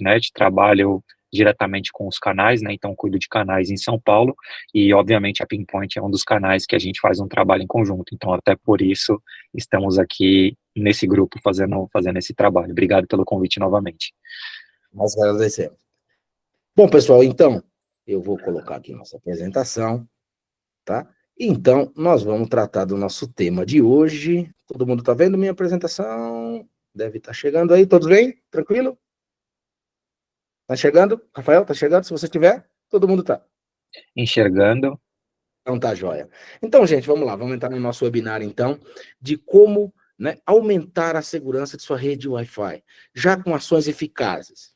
Net, trabalho diretamente com os canais, né, então cuido de canais em São Paulo e, obviamente, a Pinpoint é um dos canais que a gente faz um trabalho em conjunto, então até por isso estamos aqui nesse grupo fazendo esse trabalho. Obrigado pelo convite novamente. Nós agradecemos. Bom, pessoal, então, eu vou colocar aqui nossa apresentação, tá? Então, nós vamos tratar do nosso tema de hoje. Todo mundo está vendo minha apresentação? Deve estar chegando aí, todos bem? Tranquilo? Tá chegando? Rafael, tá chegando? Se você tiver, todo mundo tá. Enxergando. Então tá, joia. Então, gente, vamos lá, vamos entrar no nosso webinar, então, de como, né, aumentar a segurança de sua rede Wi-Fi, já com ações eficazes,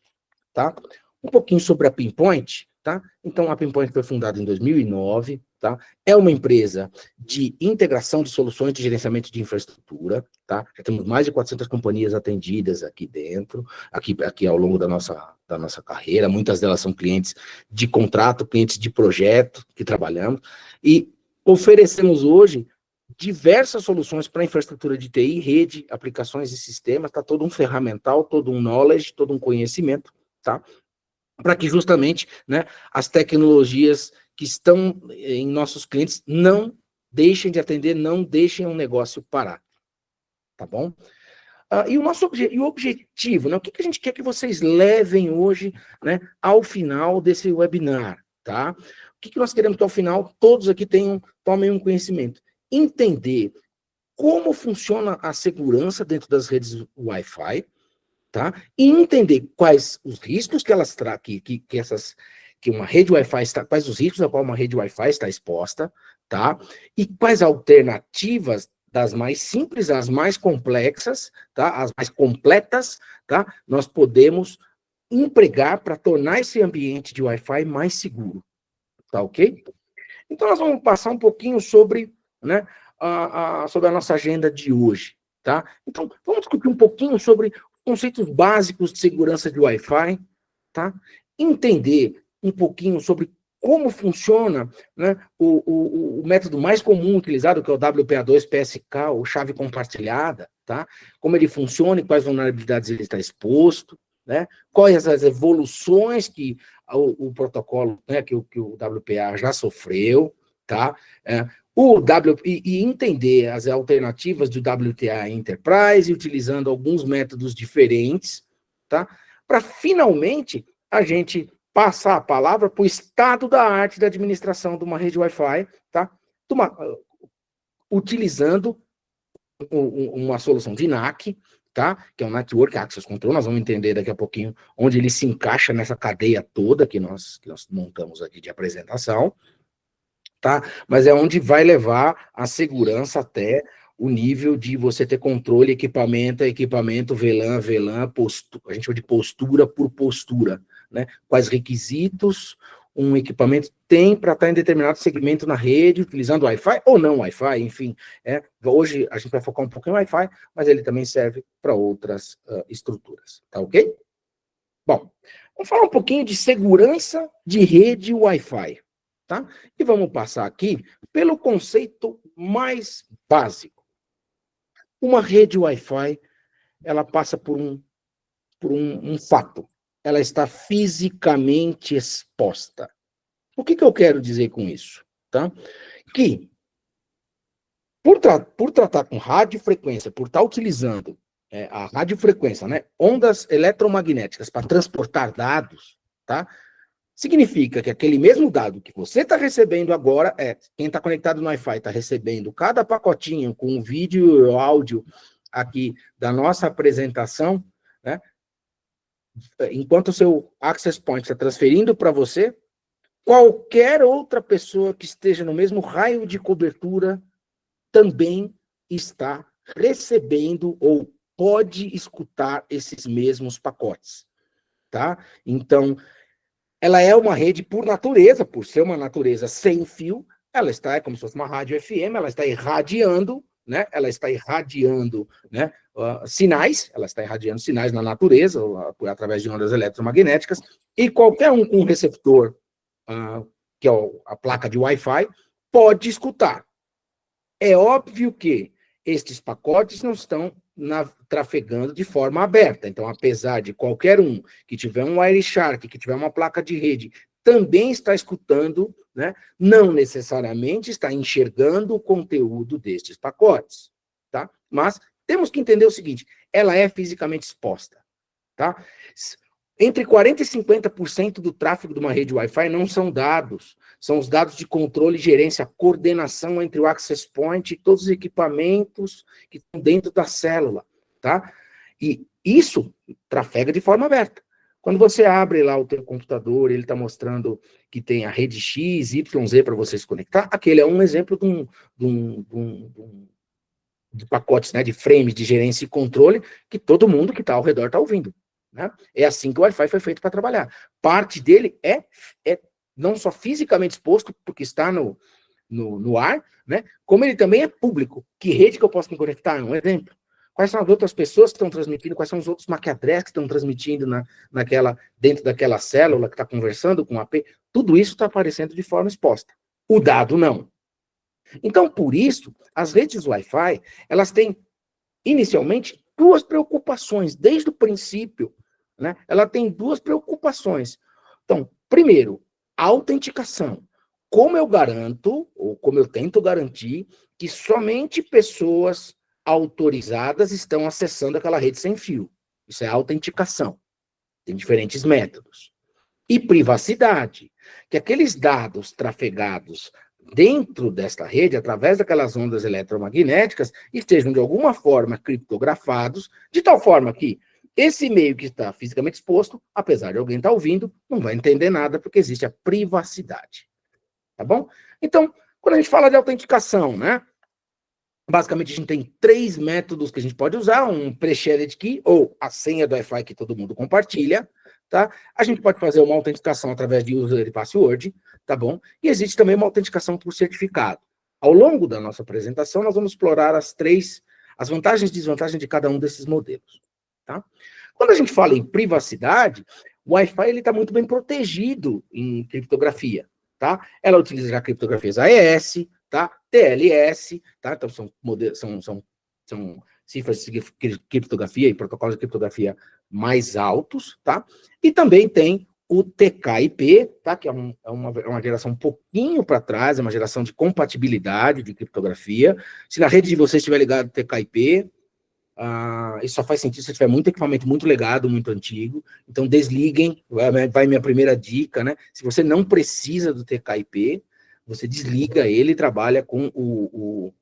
tá? Um pouquinho sobre a Pinpoint, tá? Então, a Pinpoint foi fundada em 2009, tá? É uma empresa de integração de soluções de gerenciamento de infraestrutura, tá? Já temos mais de 400 companhias atendidas aqui dentro, aqui ao longo da nossa carreira, muitas delas são clientes de contrato, clientes de projeto que trabalhamos, e oferecemos hoje diversas soluções para infraestrutura de TI, rede, aplicações e sistemas, tá? Todo um ferramental, todo um knowledge, todo um conhecimento, tá? Para que justamente, né, as tecnologias que estão em nossos clientes não deixem de atender, não deixem um negócio parar, tá bom? E o objetivo, né, o que a gente quer que vocês levem hoje, né, ao final desse webinar, tá? O que nós queremos que ao final todos aqui tomem um conhecimento, entender como funciona a segurança dentro das redes Wi-Fi, tá? E entender quais os riscos que elas que uma rede Wi-Fi está, quais os riscos a qual uma rede Wi-Fi está exposta, tá? E quais alternativas das mais simples às mais complexas, tá? As mais completas, tá? Nós podemos empregar para tornar esse ambiente de Wi-Fi mais seguro, tá ok? Então nós vamos passar um pouquinho sobre, né, sobre a nossa agenda de hoje, tá? Então vamos discutir um pouquinho sobre conceitos básicos de segurança de Wi-Fi, tá? Entender um pouquinho sobre como funciona, né, o método mais comum utilizado, que é o WPA2-PSK, ou chave compartilhada, tá? Como ele funciona e quais vulnerabilidades ele está exposto, né? Quais as evoluções que o protocolo, né, que o WPA já sofreu, tá? E entender as alternativas do WTA Enterprise, utilizando alguns métodos diferentes, tá? Para finalmente a gente passar a palavra para o estado da arte da administração de uma rede Wi-Fi, tá? Utilizando uma solução de NAC, tá? Que é o Network Access Control, nós vamos entender daqui a pouquinho onde ele se encaixa nessa cadeia toda que nós montamos aqui de apresentação, tá? Mas é onde vai levar a segurança até o nível de você ter controle equipamento a equipamento, VLAN, a gente chama de postura por postura, né? Quais requisitos um equipamento tem para estar em determinado segmento na rede, utilizando Wi-Fi ou não Wi-Fi, enfim. Hoje a gente vai focar um pouquinho em Wi-Fi, mas ele também serve para outras estruturas, tá ok? Bom, vamos falar um pouquinho de segurança de rede Wi-Fi, tá? E vamos passar aqui pelo conceito mais básico. Uma rede Wi-Fi, ela passa por um fato. Ela está fisicamente exposta. O que eu quero dizer com isso? Tá? Que, por tratar com radiofrequência, por estar utilizando a radiofrequência, né, ondas eletromagnéticas para transportar dados, tá? Significa que aquele mesmo dado que você está recebendo agora, quem está conectado no Wi-Fi está recebendo cada pacotinho com o vídeo e o áudio aqui da nossa apresentação, né? Enquanto o seu access point está transferindo para você, qualquer outra pessoa que esteja no mesmo raio de cobertura também está recebendo ou pode escutar esses mesmos pacotes, tá? Então, ela é uma rede por natureza, por ser uma natureza sem fio, ela está, como se fosse uma rádio FM, ela está irradiando, né? Ela está irradiando, né, sinais, ela está irradiando sinais na natureza, através de ondas eletromagnéticas, e qualquer um com receptor, que é a placa de Wi-Fi, pode escutar. É óbvio que estes pacotes não estão trafegando de forma aberta. Então, apesar de qualquer um que tiver um Wireshark, que tiver uma placa de rede, também está escutando, né, não necessariamente está enxergando o conteúdo destes pacotes, tá? Mas temos que entender o seguinte, ela é fisicamente exposta, tá? Entre 40% e 50% do tráfego de uma rede Wi-Fi não são dados, são os dados de controle, gerência, coordenação entre o access point e todos os equipamentos que estão dentro da célula, tá? E isso trafega de forma aberta. Quando você abre lá o teu computador, ele está mostrando que tem a rede X, YZ para você se conectar, aquele é um exemplo de pacotes, né, de frames de gerência e controle que todo mundo que está ao redor está ouvindo. Né? É assim que o Wi-Fi foi feito para trabalhar. Parte dele é não só fisicamente exposto, porque está no ar, né? Como ele também é público. Que rede que eu posso me conectar? Um exemplo. Quais são as outras pessoas que estão transmitindo? Quais são os outros MAC address que estão transmitindo dentro daquela célula que está conversando com o AP? Tudo isso está aparecendo de forma exposta. O dado não. Então, por isso, as redes Wi-Fi, elas têm, inicialmente, duas preocupações, desde o princípio, né? Ela tem duas preocupações. Então, primeiro, a autenticação. Como eu garanto, ou como eu tento garantir, que somente pessoas autorizadas estão acessando aquela rede sem fio. Isso é autenticação. Tem diferentes métodos. E privacidade, que aqueles dados trafegados dentro desta rede, através daquelas ondas eletromagnéticas, estejam de alguma forma criptografados, de tal forma que esse meio que está fisicamente exposto, apesar de alguém estar ouvindo, não vai entender nada, porque existe a privacidade. Tá bom? Então, quando a gente fala de autenticação, né? Basicamente, a gente tem 3 métodos que a gente pode usar, um pre-shared key, ou a senha do Wi-Fi que todo mundo compartilha, tá? A gente pode fazer uma autenticação através de user e password, tá bom? E existe também uma autenticação por certificado. Ao longo da nossa apresentação, nós vamos explorar as vantagens e desvantagens de cada um desses modelos, tá? Quando a gente fala em privacidade, o Wi-Fi está muito bem protegido em criptografia, tá? Ela utiliza já criptografias AES, tá? TLS, tá? Então são cifras de criptografia e protocolos de criptografia mais altos, tá? E também tem o TK/IP, tá? Que é uma geração um pouquinho para trás, é uma geração de compatibilidade de criptografia. Se na rede de vocês estiver ligado TK/IP, isso só faz sentido se tiver muito equipamento muito legado, muito antigo. Então desliguem, vai minha primeira dica, né? Se você não precisa do TK/IP, você desliga ele e trabalha com o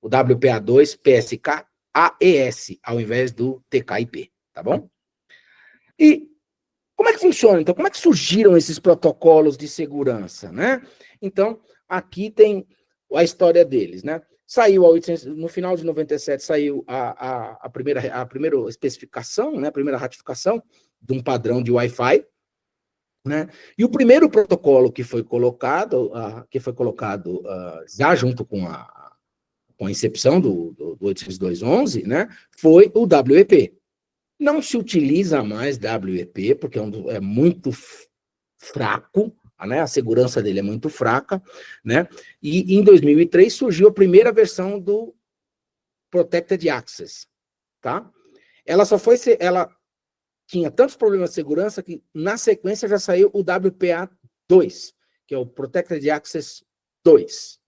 WPA2 PSK AES, ao invés do TK/IP, tá bom? E como é que funciona, então? Como é que surgiram esses protocolos de segurança, né? Então, aqui tem a história deles, né? Saiu no final de 97, saiu a primeira especificação, né? A primeira ratificação de um padrão de Wi-Fi, né? E o primeiro protocolo que foi colocado já junto com a incepção do 802.11, né, foi o WEP. Não se utiliza mais WEP, porque é muito fraco, né, a segurança dele é muito fraca, né, e em 2003 surgiu a primeira versão do Protected Access, tá? Ela tinha tantos problemas de segurança que, na sequência, já saiu o WPA2, que é o Protected Access 2,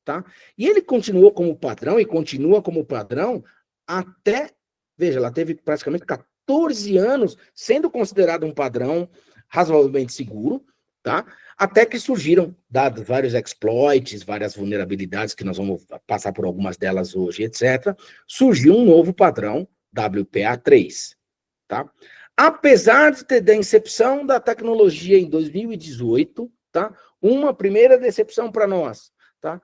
tá? E ele continuou como padrão, e continua como padrão, até, veja, ela teve praticamente 14 anos sendo considerado um padrão razoavelmente seguro, tá? Até que surgiram, dados vários exploits, várias vulnerabilidades, que nós vamos passar por algumas delas hoje, etc., surgiu um novo padrão, WPA3, tá? Apesar da incepção da tecnologia em 2018, tá? Uma primeira decepção para nós, tá?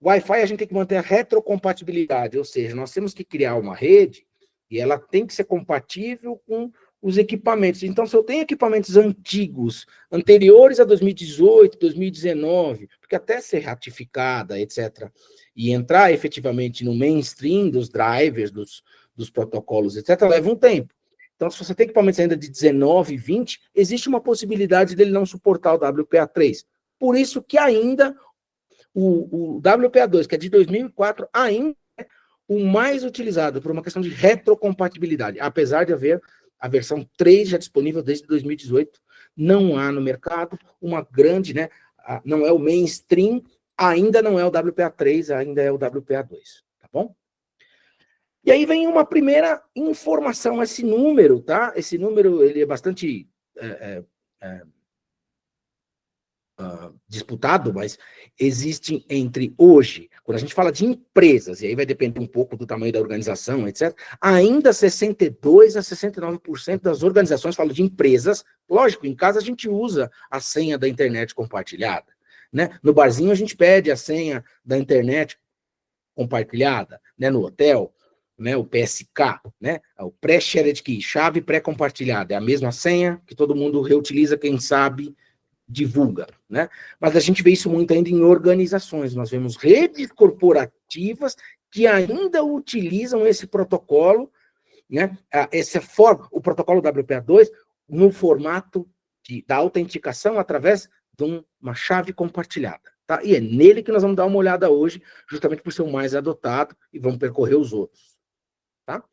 Wi-Fi a gente tem que manter a retrocompatibilidade, ou seja, nós temos que criar uma rede e ela tem que ser compatível com os equipamentos. Então, se eu tenho equipamentos antigos, anteriores a 2018, 2019, porque até ser ratificada, etc., e entrar efetivamente no mainstream dos drivers, dos protocolos, etc., leva um tempo. Então, se você tem equipamentos ainda de 19, 20, existe uma possibilidade dele não suportar o WPA3. Por isso que ainda o WPA2, que é de 2004, ainda é o mais utilizado por uma questão de retrocompatibilidade, apesar de haver a versão 3 já disponível desde 2018, não há no mercado uma grande, né, não é o mainstream, ainda não é o WPA3, ainda é o WPA2, tá bom? E aí vem uma primeira informação, esse número, tá? Esse número, ele é bastante disputado, mas existem entre hoje, quando a gente fala de empresas, e aí vai depender um pouco do tamanho da organização, etc., ainda 62% a 69% das organizações falam de empresas. Lógico, em casa a gente usa a senha da internet compartilhada, né? No barzinho a gente pede a senha da internet compartilhada, né? No hotel, né? O PSK, né? O pré-shared key, chave pré-compartilhada, é a mesma senha que todo mundo reutiliza, quem sabe divulga, né? Mas a gente vê isso muito ainda em organizações. Nós vemos redes corporativas que ainda utilizam esse protocolo, né? O protocolo WPA2 no formato da autenticação através de uma chave compartilhada, tá? E é nele que nós vamos dar uma olhada hoje, justamente por ser o mais adotado, e vamos percorrer os outros, tá?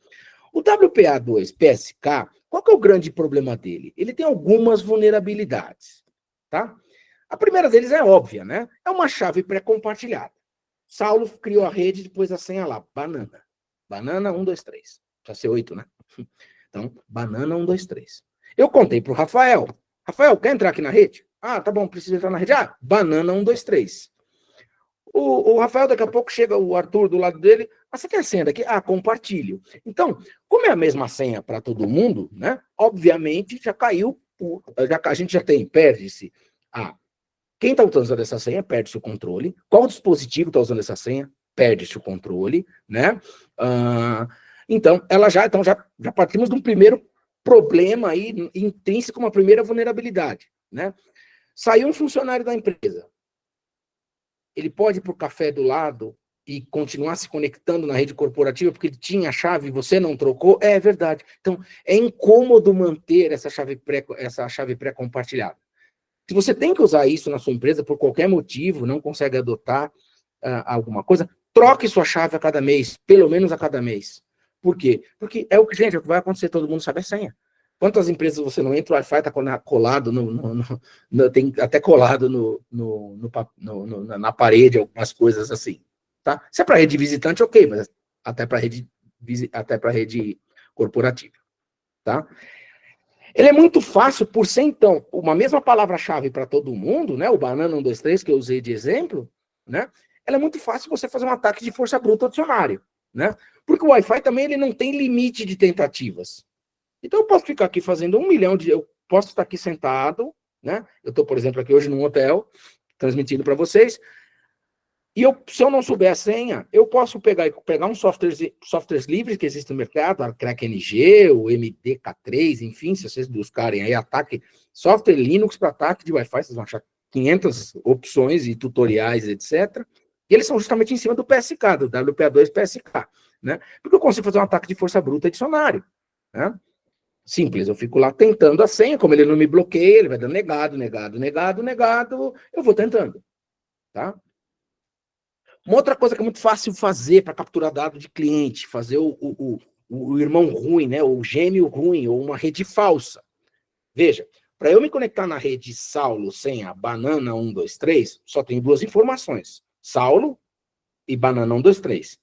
O WPA2 PSK, qual que é o grande problema dele? Ele tem algumas vulnerabilidades, tá? A primeira deles é óbvia, né? É uma chave pré-compartilhada. Saulo criou a rede, depois a senha lá, banana. Banana 1, 2, 3. Precisa ser 8, né? Então, banana 1, 2, 3. Eu contei pro Rafael. Rafael, quer entrar aqui na rede? Ah, tá bom, preciso entrar na rede. Ah, banana 1, 2, 3. O Rafael, daqui a pouco chega o Arthur do lado dele. Ah, você quer a senha daqui? Ah, compartilho. Então, como é a mesma senha para todo mundo, né? Obviamente já caiu, a gente já tem, perde-se. Quem está usando essa senha, perde-se o controle. Qual dispositivo está usando essa senha, perde-se o controle, né? Então, já partimos de um primeiro problema aí, intrínseco, uma primeira vulnerabilidade, né? Saiu um funcionário da empresa. Ele pode ir para o café do lado e continuar se conectando na rede corporativa porque ele tinha a chave e você não trocou? É verdade. Então, é incômodo manter essa chave pré-compartilhada. Se você tem que usar isso na sua empresa por qualquer motivo, não consegue adotar alguma coisa, troque sua chave a cada mês, pelo menos a cada mês. Por quê? Porque é o que vai acontecer, todo mundo sabe a senha. Quantas empresas você não entra, o Wi-Fi está colado, tem até colado na parede, algumas coisas assim. Tá? Se é para rede visitante, ok, mas até para rede corporativa. Tá? Ele é muito fácil por ser, então, uma mesma palavra-chave para todo mundo, né? O banana 1, 2, 3, que eu usei de exemplo, né? Ela é muito fácil você fazer um ataque de força bruta ao dicionário, né? Porque o Wi-Fi também ele não tem limite de tentativas. Então, eu posso ficar aqui fazendo 1 milhão de... Eu posso estar aqui sentado, né? Eu estou, por exemplo, aqui hoje num hotel, transmitindo para vocês, e se eu não souber a senha, eu posso pegar uns softwares livres que existem no mercado, a CrackNG, o MDK3, enfim, se vocês buscarem aí ataque, software Linux para ataque de Wi-Fi, vocês vão achar 500 opções e tutoriais, etc. E eles são justamente em cima do PSK, do WPA2 PSK, né? Porque eu consigo fazer um ataque de força bruta dicionário, né? Simples, eu fico lá tentando a senha, como ele não me bloqueia, ele vai dando negado, eu vou tentando, tá? Uma outra coisa que é muito fácil fazer para capturar dado de cliente, fazer o irmão ruim, né, o gêmeo ruim, ou uma rede falsa. Veja, para eu me conectar na rede Saulo sem a banana 1, 2, 3, só tenho 2 informações. Saulo e banana 1, 2, 3.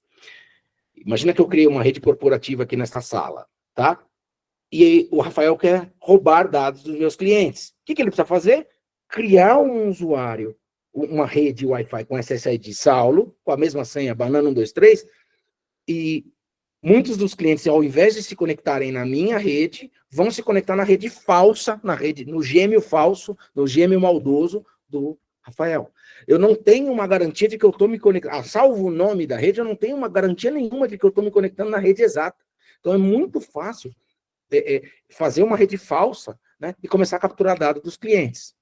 Imagina que eu criei uma rede corporativa aqui nessa sala, tá? E aí, o Rafael quer roubar dados dos meus clientes. O que ele precisa fazer? Criar um usuário, uma rede Wi-Fi com SSID Saulo, com a mesma senha, banana 1, 2, 3, e muitos dos clientes, ao invés de se conectarem na minha rede, vão se conectar na rede falsa, no gêmeo falso, no gêmeo maldoso do Rafael. Eu não tenho uma garantia de que eu estou me conectando, salvo o nome da rede, eu não tenho uma garantia nenhuma de que eu estou me conectando na rede exata. Então é muito fácil fazer uma rede falsa, né, e começar a capturar dados dos clientes.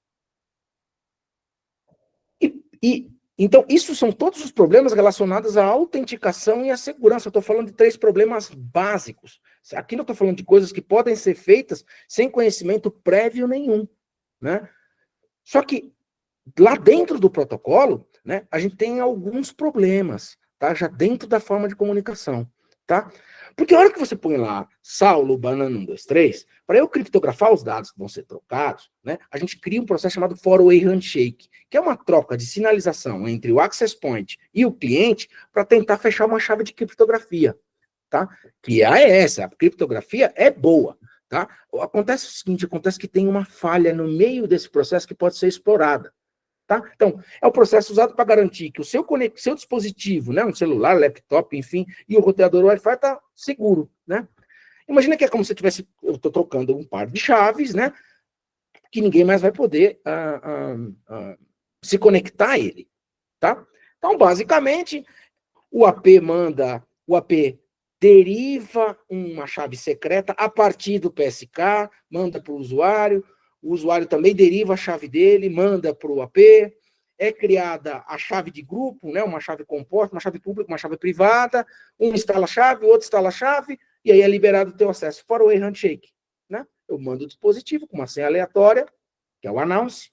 Então, isso são todos os problemas relacionados à autenticação e à segurança. Eu estou falando de 3 problemas básicos. Aqui eu estou falando de coisas que podem ser feitas sem conhecimento prévio nenhum, né? Só que lá dentro do protocolo, né, a gente tem alguns problemas, tá? Já dentro da forma de comunicação, tá? Porque a hora que você põe lá Saulo, banana 1, 2, 3, para eu criptografar os dados que vão ser trocados, né, a gente cria um processo chamado four-way handshake, que é uma troca de sinalização entre o access point e o cliente para tentar fechar uma chave de criptografia, tá? Que é essa, a criptografia é boa, tá? Acontece o seguinte, acontece que tem uma falha no meio desse processo que pode ser explorada. Tá? Então, é o processo usado para garantir que o seu dispositivo, né, um celular, laptop, enfim, e o roteador Wi-Fi está seguro, né? Imagina que é como se eu estou trocando um par de chaves, né, que ninguém mais vai poder se conectar a ele, tá? Então, basicamente, o AP deriva uma chave secreta a partir do PSK, manda para o usuário também deriva a chave dele, manda para o AP, é criada a chave de grupo, né, uma chave composta, uma chave pública, uma chave privada, um instala a chave, o outro instala a chave, e aí é liberado o teu acesso. Four-way handshake, né? Eu mando o dispositivo com uma senha aleatória, que é o announce,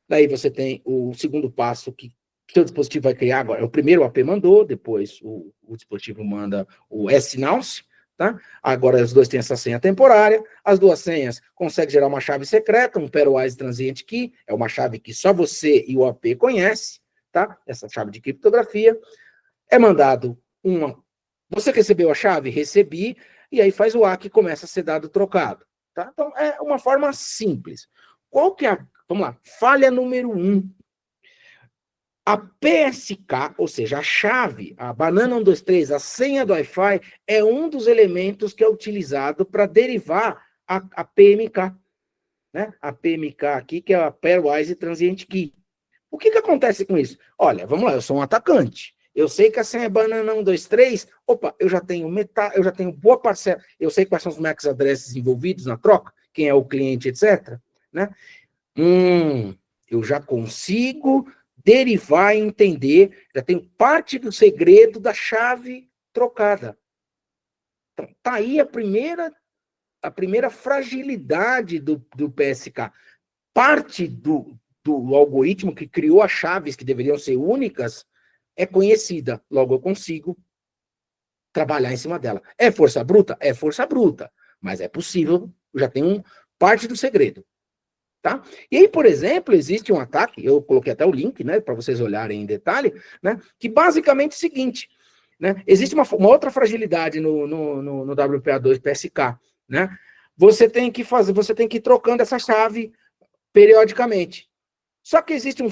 daí você tem o segundo passo que seu dispositivo vai criar agora. O primeiro o AP mandou, depois o dispositivo manda o S-announce, tá? Agora os dois têm essa senha temporária, as duas senhas conseguem gerar uma chave secreta, um pairwise transient key, é uma chave que só você e o AP conhece, tá? Essa chave de criptografia. É mandado você recebeu a chave? Recebi, e aí faz o ACK e começa a ser dado trocado, tá? Então é uma forma simples. Qual que é vamos lá, falha número 1. A PSK, ou seja, a chave, a banana 1, 2, 3, a senha do Wi-Fi, é um dos elementos que é utilizado para derivar a PMK. Né? A PMK aqui, que é a Pairwise Transient Key. O que acontece com isso? Olha, vamos lá, eu sou um atacante. Eu sei que a senha é banana 1, 2, 3. Opa, eu já tenho boa parcela. Eu sei quais são os MAC addresses envolvidos na troca, quem é o cliente, etc. Né? Eu já consigo derivar e entender, já tenho parte do segredo da chave trocada. Então, tá aí a primeira fragilidade do PSK. Parte do algoritmo que criou as chaves que deveriam ser únicas é conhecida, logo eu consigo trabalhar em cima dela. É força bruta? É força bruta, mas é possível, já tem parte do segredo. Tá? E aí, por exemplo, existe um ataque, eu coloquei até o link, né, para vocês olharem em detalhe, né, que basicamente é o seguinte, né, existe uma outra fragilidade no WPA2 PSK, né, você tem que ir trocando essa chave periodicamente. Só que existe um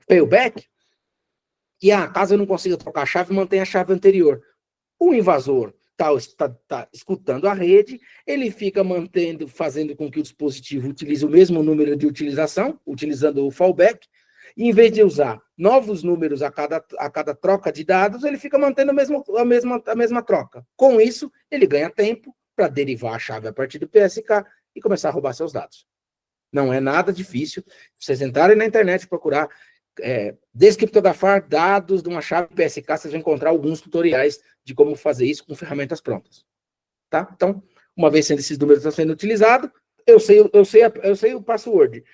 failback, e caso eu não consiga trocar a chave, mantém a chave anterior. O invasor está escutando a rede, ele fica fazendo com que o dispositivo utilize o mesmo número de utilização, utilizando o fallback, e em vez de usar novos números a cada troca de dados, ele fica mantendo a mesma troca. Com isso, ele ganha tempo para derivar a chave a partir do PSK e começar a roubar seus dados. Não é nada difícil. Se vocês entrarem na internet e procurar descriptografar dados de uma chave PSK, vocês vão encontrar alguns tutoriais de como fazer isso com ferramentas prontas. Tá? Então, uma vez sendo esses números estão sendo utilizados, eu sei o password,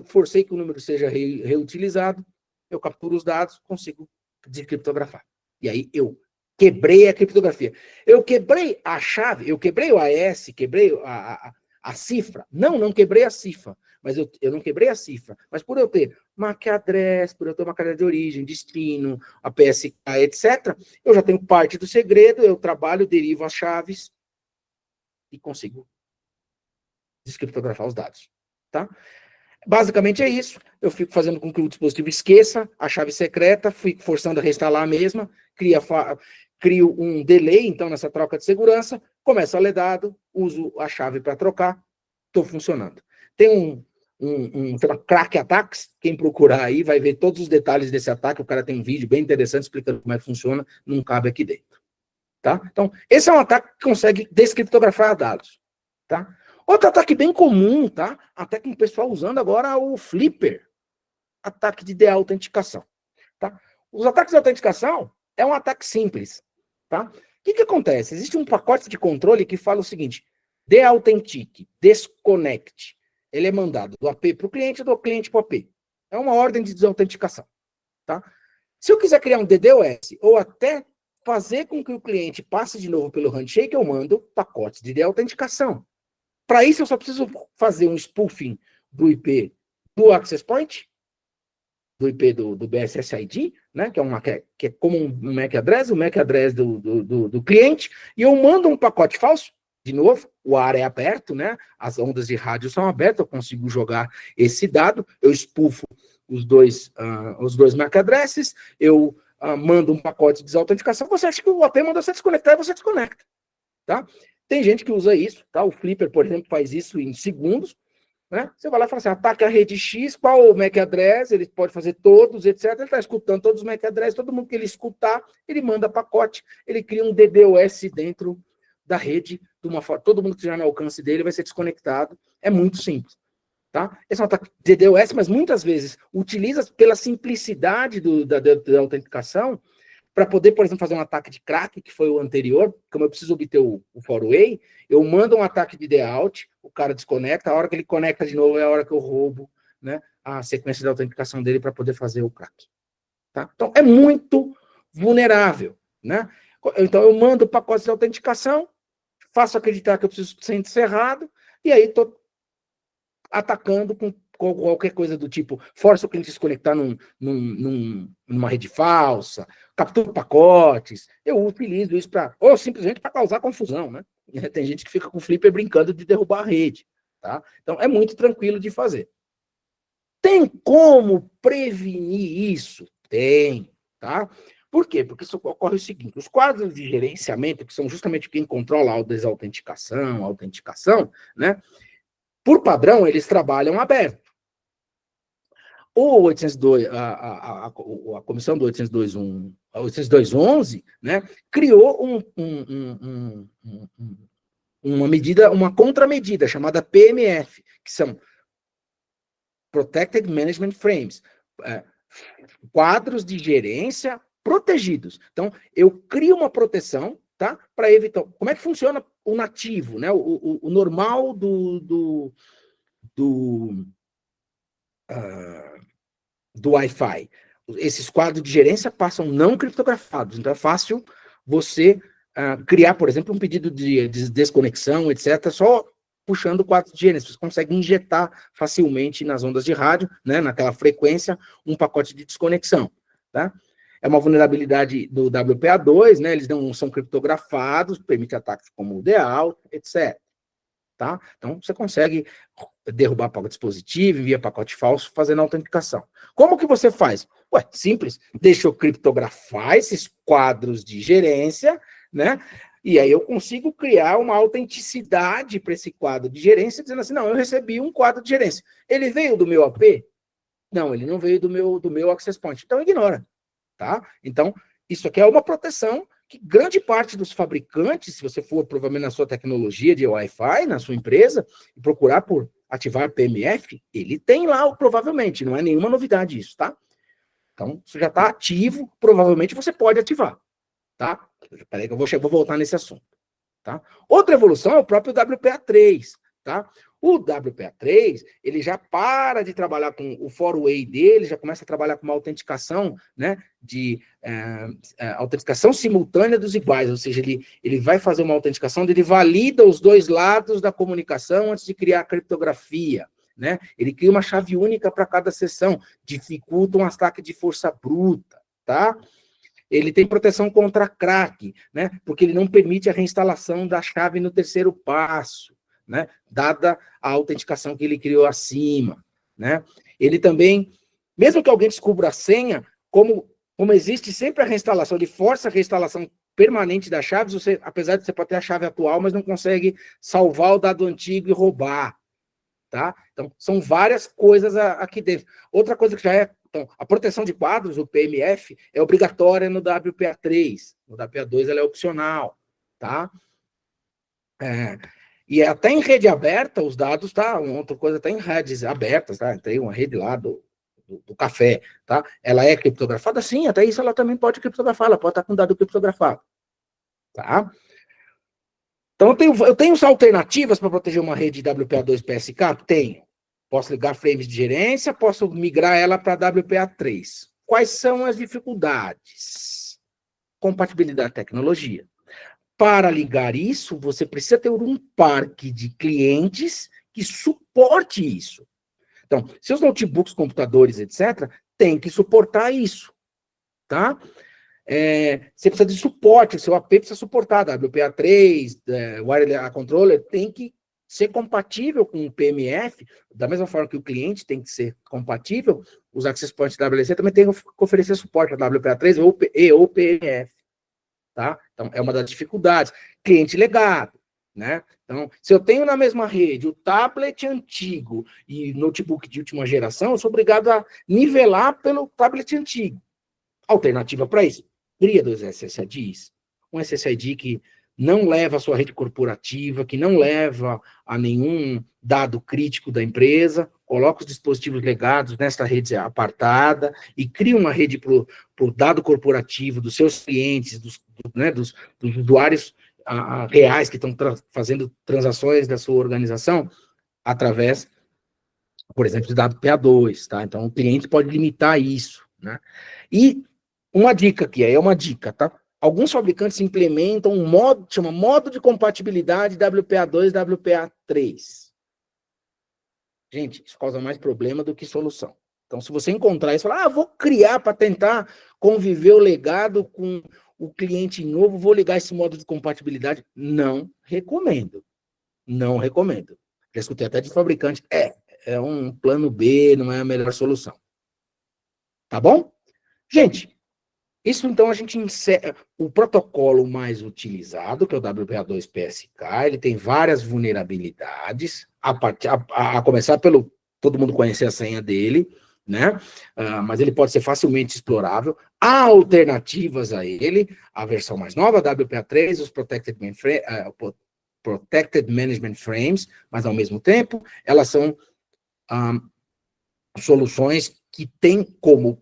forcei que o número seja reutilizado, eu capturo os dados, consigo descriptografar. E aí eu quebrei a criptografia. Eu quebrei a chave, eu quebrei o AES, quebrei a cifra. Não quebrei a cifra. Mas eu não quebrei a cifra. Mas por eu ter MAC address, por eu ter uma cadeia de origem, destino, a PSK, etc., eu já tenho parte do segredo, eu trabalho, derivo as chaves e consigo descriptografar os dados. Tá? Basicamente é isso. Eu fico fazendo com que o dispositivo esqueça a chave secreta, fico forçando a reinstalar a mesma, crio um delay, então, nessa troca de segurança, começo a ler dado, uso a chave para trocar, estou funcionando. Tem chama Crack Attacks, quem procurar aí vai ver todos os detalhes desse ataque, o cara tem um vídeo bem interessante explicando como é que funciona, não cabe aqui dentro. Tá? Então, esse é um ataque que consegue descriptografar dados. Tá? Outro ataque bem comum, tá? Até com o pessoal usando agora o Flipper, ataque de deautenticação. Tá? Os ataques de autenticação é um ataque simples. Tá? O que acontece? Existe um pacote de controle que fala o seguinte: deautentique, desconecte. Ele é mandado do AP para o cliente e do cliente para o AP. É uma ordem de desautenticação. tá? Se eu quiser criar um DDoS, ou até fazer com que o cliente passe de novo pelo handshake, eu mando pacotes de autenticação. Para isso, eu só preciso fazer um spoofing do IP do access point, do IP do BSSID, né, que é como um MAC address, o MAC address do cliente, e eu mando um pacote falso. De novo, o ar é aberto, né? As ondas de rádio são abertas, eu consigo jogar esse dado, eu spoofo os dois MAC addresses, eu mando um pacote de desautenticação, você acha que o AP manda você desconectar e você desconecta, tá? Tem gente que usa isso, tá? O Flipper, por exemplo, faz isso em segundos, né? Você vai lá e fala assim, ataque a rede X, qual o MAC address, ele pode fazer todos, etc. Ele está escutando todos os MAC address, todo mundo que ele escutar, ele manda pacote, ele cria um DDoS dentro da rede, de uma forma, todo mundo que estiver no alcance dele vai ser desconectado, é muito simples, tá? Esse é um ataque DDoS, mas muitas vezes utiliza pela simplicidade da autenticação, para poder, por exemplo, fazer um ataque de crack, que foi o anterior, como eu preciso obter o four-way, eu mando um ataque de DAut, o cara desconecta, a hora que ele conecta de novo é a hora que eu roubo, né, a sequência de autenticação dele para poder fazer o crack. Tá? Então, é muito vulnerável, né? Então, eu mando pacotes de autenticação, faço acreditar que eu preciso ser encerrado, e aí estou atacando com qualquer coisa do tipo, força o cliente a se conectar numa rede falsa, captura pacotes, eu utilizo isso para, ou simplesmente para causar confusão, né? Tem gente que fica com o Flipper brincando de derrubar a rede, tá? Então, é muito tranquilo de fazer. Tem como prevenir isso? Tem, tá? Por quê? Porque isso ocorre o seguinte, os quadros de gerenciamento, que são justamente quem controla a desautenticação, a autenticação, né? Por padrão, eles trabalham aberto. O 802, a comissão do 802.11, né, criou uma medida, uma contramedida chamada PMF, que são Protected Management Frames, quadros de gerência protegidos. Então, eu crio uma proteção, tá, para evitar. Como é que funciona o nativo, né, o normal do Wi-Fi? Esses quadros de gerência passam não criptografados, então é fácil você criar, por exemplo, um pedido de desconexão, etc., só puxando o quadro de gerência. Você consegue injetar facilmente nas ondas de rádio, né, naquela frequência, um pacote de desconexão. Tá? É uma vulnerabilidade do WPA2, né, eles não são criptografados, permite ataques como o DAO, etc. Tá? Então, você consegue derrubar pacote dispositivo, envia pacote falso, fazendo a autenticação. Como que você faz? Ué, simples. Deixa eu criptografar esses quadros de gerência, né? E aí eu consigo criar uma autenticidade para esse quadro de gerência, dizendo assim, não, eu recebi um quadro de gerência. Ele veio do meu AP? Não, ele não veio do meu access point. Então, ignora. Tá? Então, isso aqui é uma proteção que grande parte dos fabricantes, se você for provavelmente na sua tecnologia de Wi-Fi, na sua empresa, e procurar por ativar PMF, ele tem lá, provavelmente, não é nenhuma novidade isso, tá? Então, isso já está ativo, provavelmente você pode ativar, tá? Peraí que eu vou voltar nesse assunto, tá? Outra evolução é o próprio WPA3, tá? O WPA3, ele já para de trabalhar com o four-way dele, já começa a trabalhar com uma autenticação, né, de autenticação simultânea dos iguais, ou seja, ele vai fazer uma autenticação onde ele valida os dois lados da comunicação antes de criar a criptografia, né? Ele cria uma chave única para cada sessão, dificulta um ataque de força bruta, tá? Ele tem proteção contra crack, né? Porque ele não permite a reinstalação da chave no terceiro passo, né? Dada a autenticação que ele criou acima, né? Ele também, mesmo que alguém descubra a senha, como existe sempre a reinstalação, ele força a reinstalação permanente das chaves, você, apesar de você pode ter a chave atual, mas não consegue salvar o dado antigo e roubar, tá? Então, são várias coisas aqui dentro. Outra coisa que já é, então, a proteção de quadros, o PMF, é obrigatória no WPA3, no WPA2 ela é opcional, tá? E até em rede aberta, os dados, tá? Outra coisa, até em redes abertas, tá? Tem uma rede lá do café, tá? Ela é criptografada? Sim, até isso ela também pode criptografar, ela pode estar com dado criptografado, tá? Então, eu tenho alternativas para proteger uma rede WPA2 PSK? Tenho. Posso ligar frames de gerência, posso migrar ela para WPA3. quais são as dificuldades? Compatibilidade de tecnologia. Para ligar isso, você precisa ter um parque de clientes que suporte isso. Então, seus notebooks, computadores, etc., tem que suportar isso, tá? Você precisa de suporte, o seu AP precisa suportar, WPA3, Wireless Controller, tem que ser compatível com o PMF, da mesma forma que o cliente tem que ser compatível, os access points WLC também tem que oferecer suporte a WPA3 ou PMF, tá? Então, é uma das dificuldades. Cliente legado, né? Então, se eu tenho na mesma rede o tablet antigo e notebook de última geração, eu sou obrigado a nivelar pelo tablet antigo. Alternativa para isso, cria 2 SSIDs. Um SSID que não leva a sua rede corporativa, que não leva a nenhum dado crítico da empresa, coloca os dispositivos legados nessa rede apartada e cria uma rede para o dado corporativo dos seus clientes, dos usuários reais que estão fazendo transações da sua organização através, por exemplo, de dado PA2, tá? Então, o cliente pode limitar isso, né? E uma dica aqui, é uma dica, tá? Alguns fabricantes implementam um modo, chama modo de compatibilidade WPA2 e WPA3. Gente, isso causa mais problema do que solução. Então, se você encontrar isso, falar, vou criar para tentar conviver o legado com o cliente novo, vou ligar esse modo de compatibilidade. Não recomendo. Não recomendo. Já escutei até de fabricante, é um plano B, não é a melhor solução. Tá bom? Gente, isso então a gente encerra. O protocolo mais utilizado, que é o WPA2-PSK, ele tem várias vulnerabilidades, a começar pelo todo mundo conhecer a senha dele, né? Mas ele pode ser facilmente explorável. Há alternativas a ele, a versão mais nova, WPA3, os Protected Management Frames, mas ao mesmo tempo, elas são soluções que têm como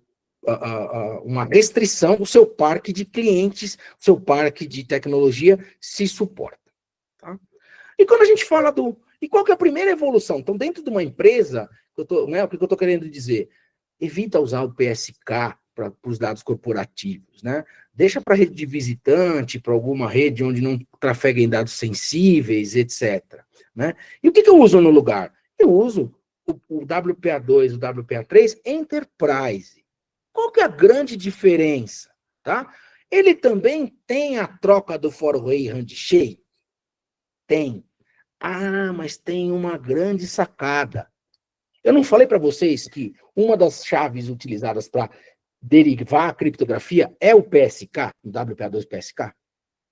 uma restrição o seu parque de clientes, o seu parque de tecnologia se suporta. Tá? E quando a gente fala e qual que é a primeira evolução? Então, dentro de uma empresa, o que eu estou querendo dizer? Evita usar o PSK para os dados corporativos, né? Deixa para rede de visitante, para alguma rede onde não trafeguem dados sensíveis, etc. Né? E o que eu uso no lugar? Eu uso o WPA2 e o WPA3 Enterprise. Qual que é a grande diferença? Tá? Ele também tem a troca do four-way handshake? Tem. Mas tem uma grande sacada. Eu não falei para vocês que uma das chaves utilizadas para derivar a criptografia é o PSK, o WPA2-PSK?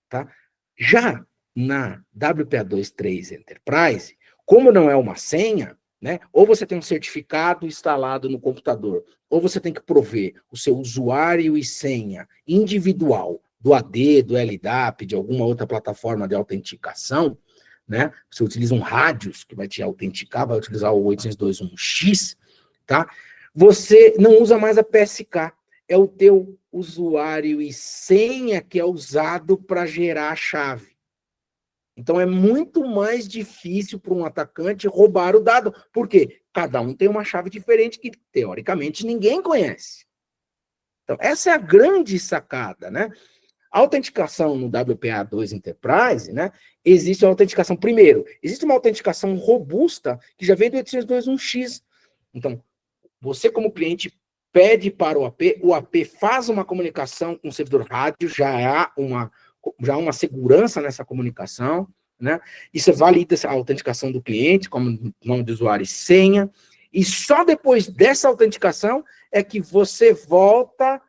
Tá? Já na WPA2-3 Enterprise, como não é uma senha, né, ou você tem um certificado instalado no computador, ou você tem que prover o seu usuário e senha individual do AD, do LDAP, de alguma outra plataforma de autenticação, né? Você utiliza um Radius, que vai te autenticar, vai utilizar o 802.1x, tá? Você não usa mais a PSK, é o teu usuário e senha que é usado para gerar a chave. Então, é muito mais difícil para um atacante roubar o dado. Por quê? Cada um tem uma chave diferente que, teoricamente, ninguém conhece. Então, essa é a grande sacada, né? A autenticação no WPA2 Enterprise, né? Existe a autenticação, primeiro, existe uma autenticação robusta que já vem do 802.1x. Então, você como cliente pede para o AP faz uma comunicação com o servidor rádio, já há uma segurança nessa comunicação, né? Isso valida a autenticação do cliente, como nome do usuário e senha, e só depois dessa autenticação é que você volta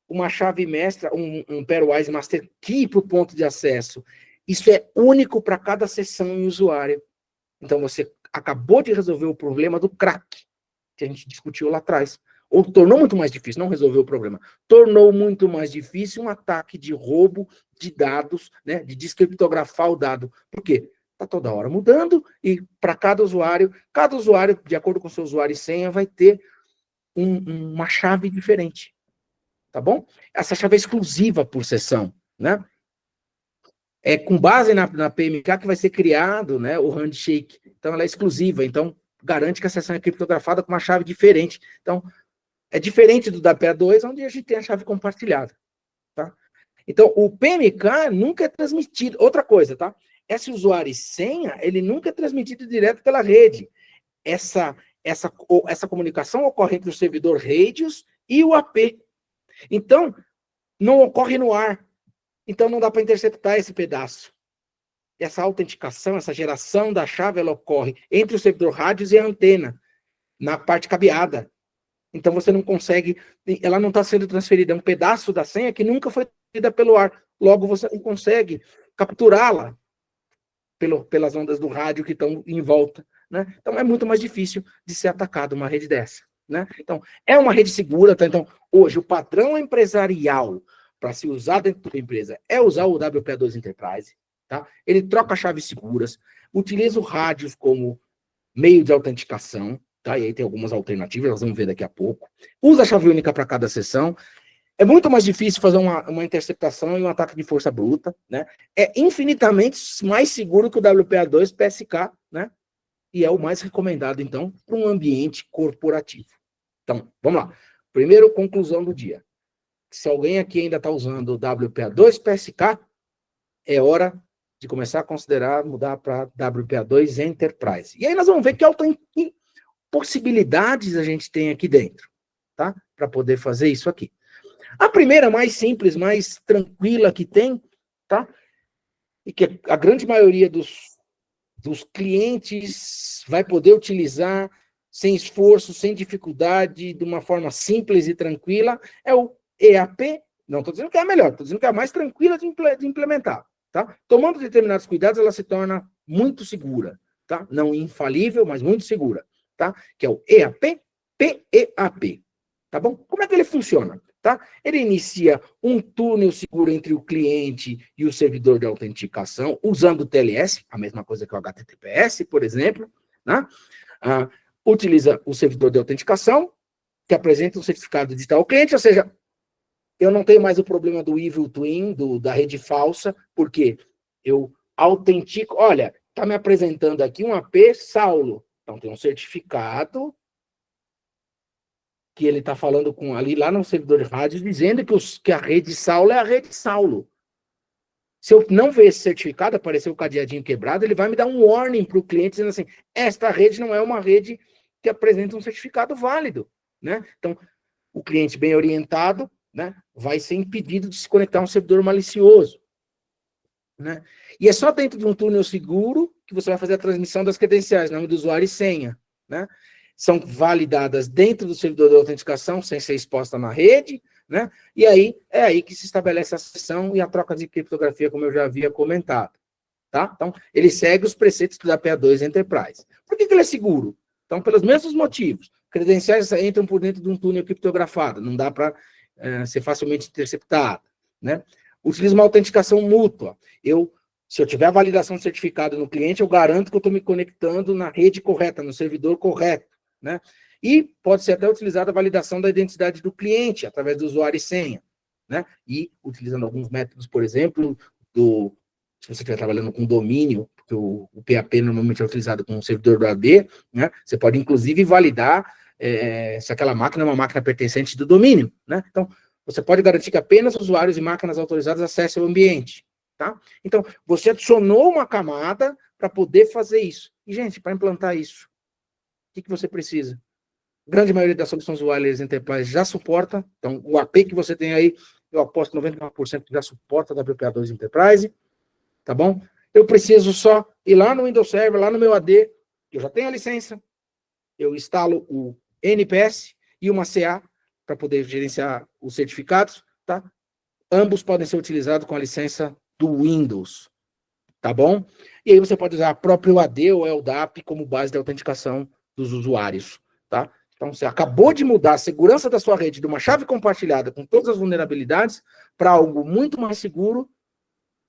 uma chave mestra, um Pairwise Master Key para o ponto de acesso. Isso é único para cada sessão e usuário. Então, você acabou de resolver o problema do crack, que a gente discutiu lá atrás. Ou tornou muito mais difícil, não resolveu o problema, tornou muito mais difícil um ataque de roubo de dados, né, de descriptografar o dado. Por quê? Está toda hora mudando e para cada usuário, de acordo com o seu usuário e senha, vai ter uma chave diferente. Tá bom? Essa chave é exclusiva por sessão, né? É com base na PMK que vai ser criado, né, o handshake. Então, ela é exclusiva. Então, garante que a sessão é criptografada com uma chave diferente. Então, É diferente do WPA2, onde a gente tem a chave compartilhada, tá? Então, o PMK nunca é transmitido. Outra coisa, tá? Esse usuário e senha, ele nunca é transmitido direto pela rede. Essa comunicação ocorre entre o servidor Radius e o AP. Então, não ocorre no ar. Então, não dá para interceptar esse pedaço. Essa autenticação, essa geração da chave, ela ocorre entre o servidor Radius e a antena, na parte cabeada. Então, você não consegue, ela não está sendo transferida, é um pedaço da senha que nunca foi transferida pelo ar. Logo, você não consegue capturá-la pelas ondas do rádio que estão em volta, né? Então, é muito mais difícil de ser atacado uma rede dessa, né? Então, é uma rede segura, tá? Então, hoje, o padrão empresarial para se usar dentro da empresa é usar o WPA2 Enterprise, tá? Ele troca chaves seguras, utiliza o rádios como meio de autenticação, tá? E aí tem algumas alternativas, nós vamos ver daqui a pouco. Usa a chave única para cada sessão. É muito mais difícil fazer uma interceptação e um ataque de força bruta, né? É infinitamente mais seguro que o WPA2 PSK, né? E é o mais recomendado, então, para um ambiente corporativo. Então, vamos lá. Primeiro, conclusão do dia. Se alguém aqui ainda está usando o WPA2 PSK, é hora de começar a considerar mudar para WPA2 Enterprise. E aí nós vamos ver que possibilidades a gente tem aqui dentro, tá? Para poder fazer isso aqui. A primeira, mais simples, mais tranquila que tem, tá? E que a grande maioria dos clientes vai poder utilizar sem esforço, sem dificuldade, de uma forma simples e tranquila, é o EAP. Não estou dizendo que é a melhor, estou dizendo que é a mais tranquila de implementar, tá? Tomando determinados cuidados, ela se torna muito segura, tá? Não infalível, mas muito segura, tá? Que é o EAP, PEAP, tá bom? Como é que ele funciona? Tá? Ele inicia um túnel seguro entre o cliente e o servidor de autenticação, usando o TLS, a mesma coisa que o HTTPS, por exemplo, né? Utiliza o servidor de autenticação, que apresenta um certificado digital ao cliente, ou seja, eu não tenho mais o problema do evil twin, da rede falsa, porque eu autentico, olha, está me apresentando aqui um AP Saulo, então tem um certificado que ele está falando com ali lá no servidor de rádio, dizendo que a rede Saulo é a rede Saulo. Se eu não ver esse certificado, aparecer o cadeadinho quebrado, ele vai me dar um warning para o cliente, dizendo assim, esta rede não é uma rede que apresenta um certificado válido, né? Então, o cliente bem orientado, né, vai ser impedido de se conectar a um servidor malicioso, né? E é só dentro de um túnel seguro que você vai fazer a transmissão das credenciais, nome do usuário e senha, né? São validadas dentro do servidor de autenticação, sem ser exposta na rede, né? E aí, é aí que se estabelece a sessão e a troca de criptografia, como eu já havia comentado, tá? Então, ele segue os preceitos do WPA2 Enterprise. Por que ele é seguro? Então, pelos mesmos motivos. Credenciais entram por dentro de um túnel criptografado, não dá para ser facilmente interceptado, né? Utiliza uma autenticação mútua. Se eu tiver a validação do certificado no cliente, eu garanto que eu estou me conectando na rede correta, no servidor correto, né? E pode ser até utilizada a validação da identidade do cliente, através do usuário e senha, né? E utilizando alguns métodos, por exemplo, se você estiver trabalhando com domínio, porque o PAP normalmente é utilizado com o servidor do AD, né? Você pode, inclusive, validar se aquela máquina é uma máquina pertencente do domínio, né? Então, você pode garantir que apenas usuários e máquinas autorizadas acessem o ambiente, tá? Então, você adicionou uma camada para poder fazer isso. E, gente, para implantar isso, o que você precisa? A grande maioria das soluções wireless Enterprise já suporta. Então, o AP que você tem aí, eu aposto 99% que já suporta WPA2 Enterprise, tá bom? Eu preciso só ir lá no Windows Server, lá no meu AD, eu já tenho a licença, eu instalo o NPS e uma CA para poder gerenciar os certificados, tá? Ambos podem ser utilizados com a licença do Windows, tá bom? E aí você pode usar a própria AD ou LDAP como base de autenticação dos usuários, tá? Então, você acabou de mudar a segurança da sua rede de uma chave compartilhada com todas as vulnerabilidades para algo muito mais seguro.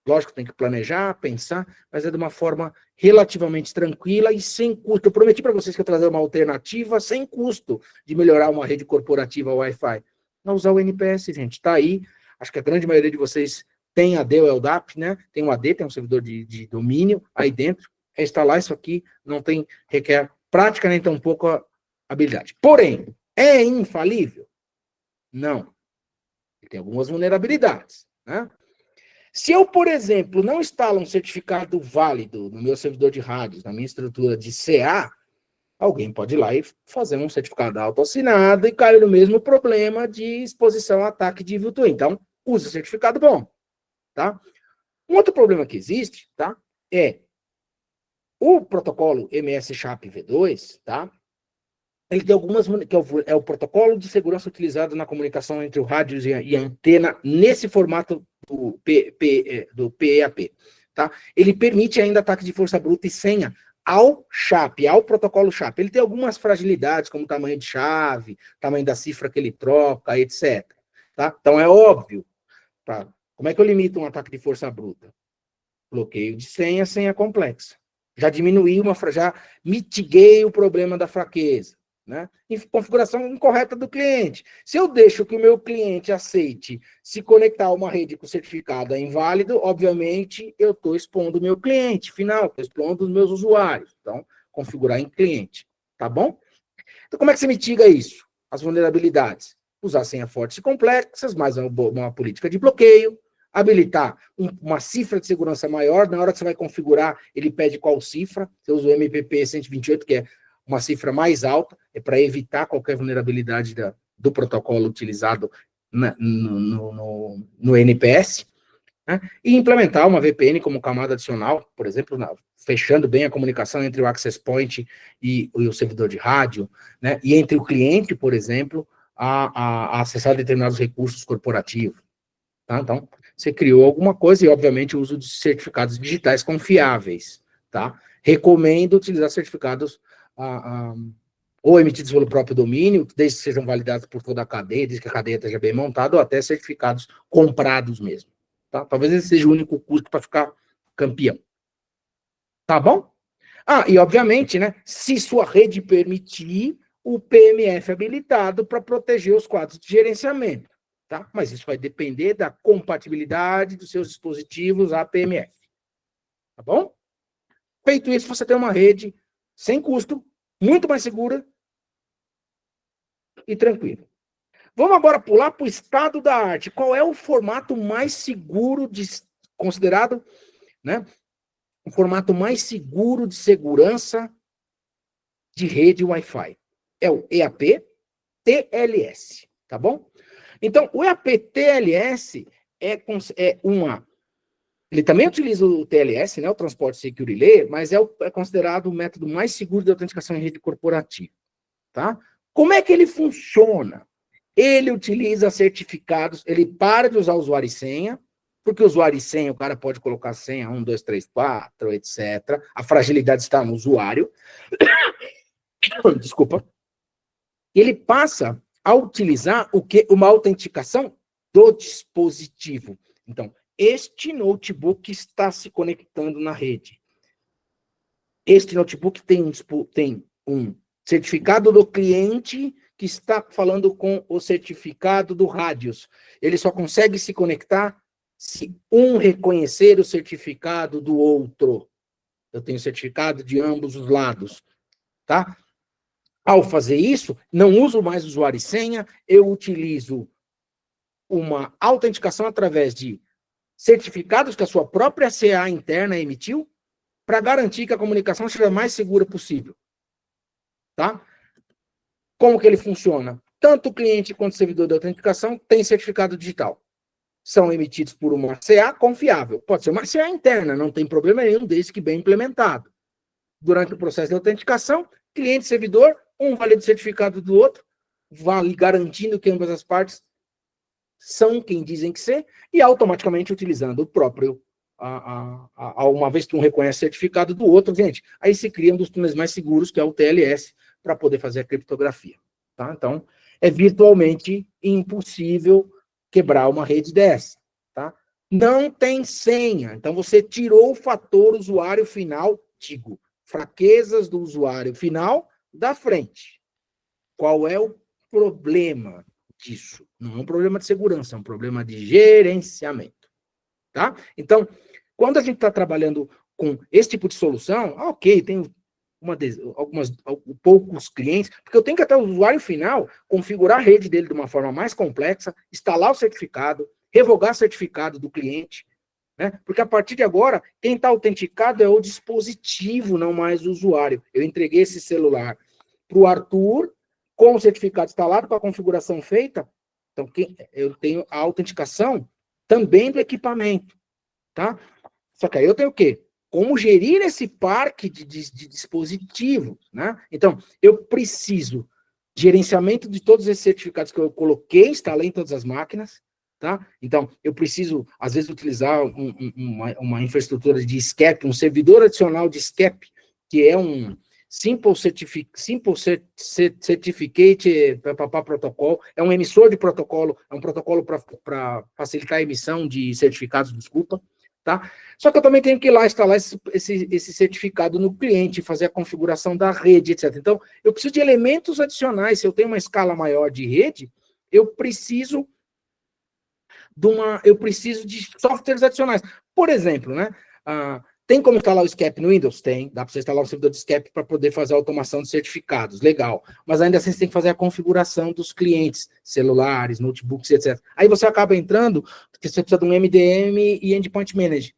Lógico, tem que planejar, pensar, mas é de uma forma relativamente tranquila e sem custo. Eu prometi para vocês que eu ia trazer uma alternativa sem custo de melhorar uma rede corporativa Wi-Fi. Não usar o NPS, gente, está aí. Acho que a grande maioria de vocês tem AD ou LDAP, né? Tem um AD, tem um servidor de domínio aí dentro. É instalar isso aqui, não requer prática nem tampouco habilidade. Porém, é infalível? Não. Ele tem algumas vulnerabilidades, né? Se eu, por exemplo, não instalo um certificado válido no meu servidor de rádios, na minha estrutura de CA, alguém pode ir lá e fazer um certificado autoassinado e cair no mesmo problema de exposição a ataque de evil twin. Então, use o certificado bom, tá? Um outro problema que existe, tá? É o protocolo MS-SHAP V2, tá? Ele tem algumas, que é o protocolo de segurança utilizado na comunicação entre o rádio e a antena nesse formato do PEAP, tá? Ele permite ainda ataque de força bruta e senha ao SHAP, ao protocolo SHAP. Ele tem algumas fragilidades, como tamanho de chave, tamanho da cifra que ele troca, etc. Tá? Então é óbvio, tá? Como é que eu limito um ataque de força bruta? Bloqueio de senha, senha complexa. Já diminuí já mitiguei o problema da fraqueza, né? Configuração incorreta do cliente. Se eu deixo que o meu cliente aceite se conectar a uma rede com certificado é inválido, obviamente eu estou expondo o meu cliente final, estou expondo os meus usuários. Então, configurar em cliente, tá bom? Então, como é que se mitiga isso? As vulnerabilidades. Usar senha fortes e complexas, mais uma política de bloqueio, habilitar uma cifra de segurança maior. Na hora que você vai configurar, ele pede qual cifra. Você usa o MPP 128, que é uma cifra mais alta, é para evitar qualquer vulnerabilidade do protocolo utilizado no NPS. Né? E implementar uma VPN como camada adicional, por exemplo, fechando bem a comunicação entre o access point e o servidor de rádio, né? E entre o cliente, por exemplo, a acessar determinados recursos corporativos. Tá? Então, você criou alguma coisa e, obviamente, o uso de certificados digitais confiáveis. Tá? Recomendo utilizar certificados ou emitidos pelo próprio domínio, desde que sejam validados por toda a cadeia, desde que a cadeia esteja bem montada, ou até certificados comprados mesmo. Tá? Talvez esse seja o único custo para ficar campeão. Tá bom? E, obviamente, né, se sua rede permitir, o PMF habilitado para proteger os quadros de gerenciamento. Tá? Mas isso vai depender da compatibilidade dos seus dispositivos à PMF. Tá bom? Feito isso, você tem uma rede sem custo, muito mais segura e tranquila. Vamos agora pular para o estado da arte. Qual é o formato mais seguro considerado, né, o formato mais seguro de segurança de rede Wi-Fi? É o EAP-TLS, tá bom? Então, o EAP-TLS ele também utiliza o TLS, né, o Transport Security Layer, mas é considerado o método mais seguro de autenticação em rede corporativa, tá? Como é que ele funciona? Ele utiliza certificados, ele para de usar usuário e senha, porque usuário e senha, o cara pode colocar senha 1, 2, 3, 4, etc. A fragilidade está no usuário. Desculpa. Ele passa a utilizar uma autenticação do dispositivo. Então, este notebook está se conectando na rede. Este notebook tem um certificado do cliente que está falando com o certificado do Radius. Ele só consegue se conectar se um reconhecer o certificado do outro. Eu tenho certificado de ambos os lados, tá? Ao fazer isso, não uso mais usuário e senha, eu utilizo uma autenticação através de certificados que a sua própria CA interna emitiu para garantir que a comunicação seja a mais segura possível. Tá? Como que ele funciona? Tanto o cliente quanto o servidor de autenticação tem certificado digital. São emitidos por uma CA confiável. Pode ser uma CA interna, não tem problema nenhum, desde que bem implementado. Durante o processo de autenticação, cliente e servidor, um valida o certificado do outro, vale garantindo que ambas as partes são quem dizem que ser, e automaticamente utilizando o próprio, uma vez que um reconhece o certificado do outro, gente, aí se cria um dos túneis mais seguros, que é o TLS, para poder fazer a criptografia. Tá? Então, é virtualmente impossível quebrar uma rede dessa. Tá? Não tem senha, então você tirou o fator usuário final, digo, fraquezas do usuário final da frente. Qual é o problema disso? Não é um problema de segurança, é um problema de gerenciamento. Tá? Então, quando a gente está trabalhando com esse tipo de solução, ok, tem poucos clientes, porque eu tenho que até o usuário final configurar a rede dele de uma forma mais complexa, instalar o certificado, revogar o certificado do cliente, né? Porque a partir de agora, quem está autenticado é o dispositivo, não mais o usuário. Eu entreguei esse celular para o Arthur, com o certificado instalado, com a configuração feita, então eu tenho a autenticação também do equipamento, tá? Só que aí eu tenho o quê? Como gerir esse parque de dispositivos, né? Então, eu preciso de gerenciamento de todos esses certificados que eu coloquei, instalei em todas as máquinas, tá? Então, eu preciso, às vezes, utilizar uma infraestrutura de SCAP, um servidor adicional de SCAP, que é um Simple Certificate Protocol, é um emissor de protocolo, é um protocolo para facilitar a emissão de certificados, desculpa, tá? Só que eu também tenho que ir lá instalar esse certificado no cliente, fazer a configuração da rede, etc. Então, eu preciso de elementos adicionais. Se eu tenho uma escala maior de rede, eu preciso de softwares adicionais. Por exemplo, né? Tem como instalar o SCAP no Windows? Tem. Dá para você instalar um servidor de SCAP para poder fazer a automação de certificados. Legal. Mas ainda assim você tem que fazer a configuração dos clientes, celulares, notebooks, etc. Aí você acaba entrando, porque você precisa de um MDM e Endpoint Manager.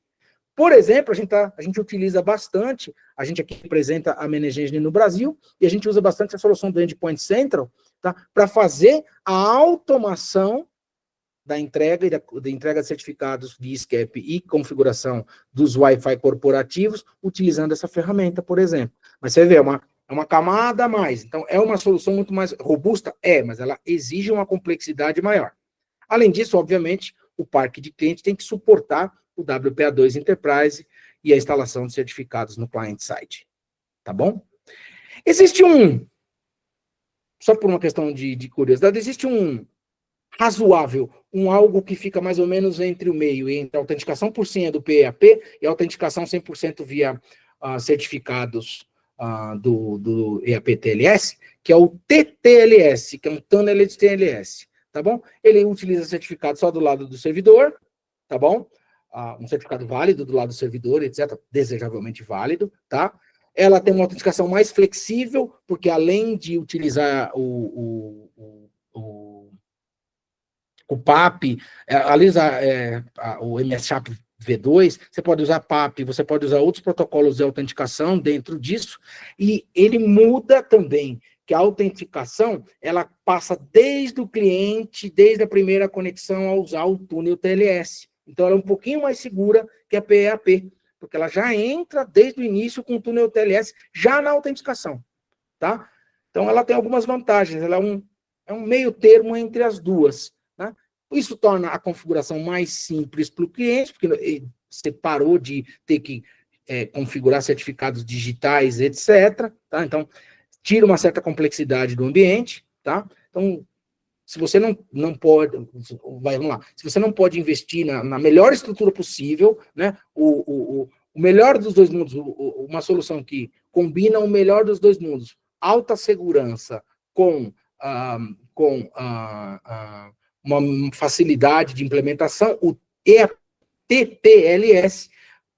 Por exemplo, a gente utiliza bastante, a gente aqui representa a Manage Engine no Brasil, e a gente usa bastante a solução do Endpoint Central, tá? Para fazer a automação da entrega de certificados de SCAP e configuração dos Wi-Fi corporativos, utilizando essa ferramenta, por exemplo. Mas você vê, é uma camada a mais. Então, é uma solução muito mais robusta? É, mas ela exige uma complexidade maior. Além disso, obviamente, o parque de clientes tem que suportar o WPA2 Enterprise e a instalação de certificados no client-side. Tá bom? Existe só por uma questão de curiosidade, existe razoável, algo que fica mais ou menos entre o meio, entre a autenticação por senha do PEAP e a autenticação 100% via certificados do EAP-TLS, que é o TTLS, que é um Tunneled TLS, tá bom? Ele utiliza certificado só do lado do servidor, tá bom? Um certificado válido do lado do servidor, etc., desejavelmente válido, tá? Ela tem uma autenticação mais flexível, porque além de utilizar o PAP, além de usar o MS-SHAP V2, você pode usar PAP, você pode usar outros protocolos de autenticação dentro disso, e ele muda também, que a autenticação, ela passa desde o cliente, desde a primeira conexão a usar o túnel TLS. Então, ela é um pouquinho mais segura que a PEAP, porque ela já entra desde o início com o túnel TLS, já na autenticação, tá? Então, ela tem algumas vantagens, ela é um meio termo entre as duas, né? Isso torna a configuração mais simples para o cliente, porque você parou de ter que configurar certificados digitais, etc. Tá? Então, tira uma certa complexidade do ambiente, tá? Então, se você não pode, vamos lá, se você não pode investir na melhor estrutura possível, né? O melhor dos dois mundos, uma solução que combina o melhor dos dois mundos, alta segurança com uma facilidade de implementação, o TTLS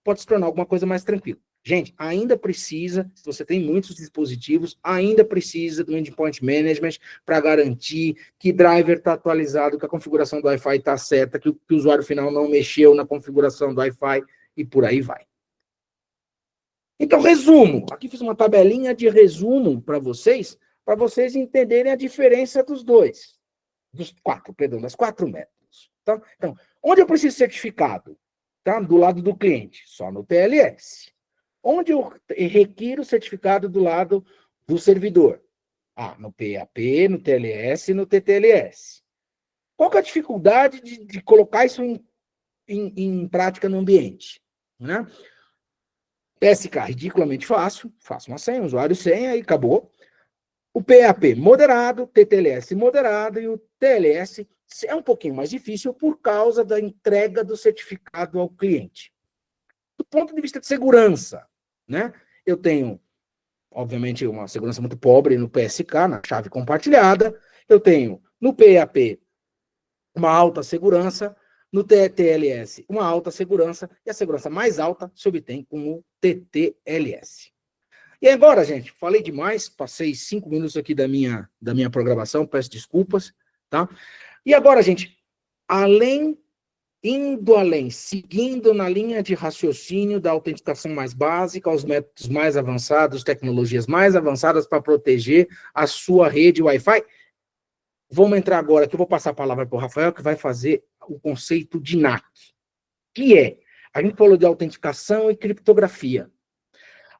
pode se tornar alguma coisa mais tranquila. Gente, ainda precisa, se você tem muitos dispositivos, ainda precisa do Endpoint Management para garantir que driver está atualizado, que a configuração do Wi-Fi está certa, que o usuário final não mexeu na configuração do Wi-Fi e por aí vai. Então, resumo. Aqui fiz uma tabelinha de resumo para vocês entenderem a diferença dos das quatro métodos. Tá? Então, onde eu preciso de certificado? Tá? Do lado do cliente, só no TLS. Onde eu requiro certificado do lado do servidor? No PAP, no TLS e no TTLS. Qual que é a dificuldade de colocar isso em prática no ambiente? Né? PSK, ridiculamente fácil, faço uma senha, usuário senha e acabou. O PAP moderado, TTLS moderado e o TLS é um pouquinho mais difícil por causa da entrega do certificado ao cliente. Do ponto de vista de segurança, né? Eu tenho, obviamente, uma segurança muito pobre no PSK, na chave compartilhada. Eu tenho no PAP uma alta segurança, no TTLS uma alta segurança, e a segurança mais alta se obtém com o TTLS. E agora, gente, falei demais, passei 5 minutos aqui da minha programação, peço desculpas, tá? E agora, gente, indo além, seguindo na linha de raciocínio da autenticação mais básica, os métodos mais avançados, tecnologias mais avançadas para proteger a sua rede Wi-Fi, vamos entrar agora, que eu vou passar a palavra para o Rafael, que vai fazer o conceito de NAC, que é, a gente falou de autenticação e criptografia.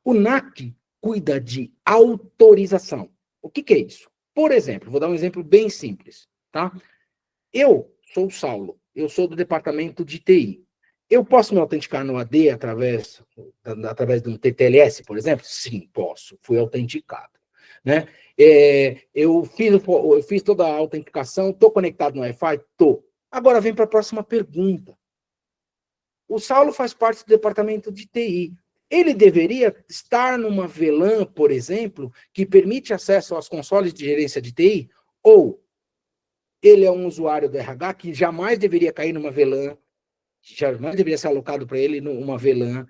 O NAC cuida de autorização. O que é isso? Por exemplo, vou dar um exemplo bem simples, tá? Eu sou o Saulo, eu sou do departamento de TI. Eu posso me autenticar no AD através de um TTLS, por exemplo? Sim, posso. Fui autenticado, né? Eu fiz toda a autenticação, estou conectado no Wi-Fi? Estou. Agora vem para a próxima pergunta. O Saulo faz parte do departamento de TI. Ele deveria estar numa VLAN, por exemplo, que permite acesso aos consoles de gerência de TI? Ou ele é um usuário do RH que jamais deveria cair numa VLAN, jamais deveria ser alocado para ele numa VLAN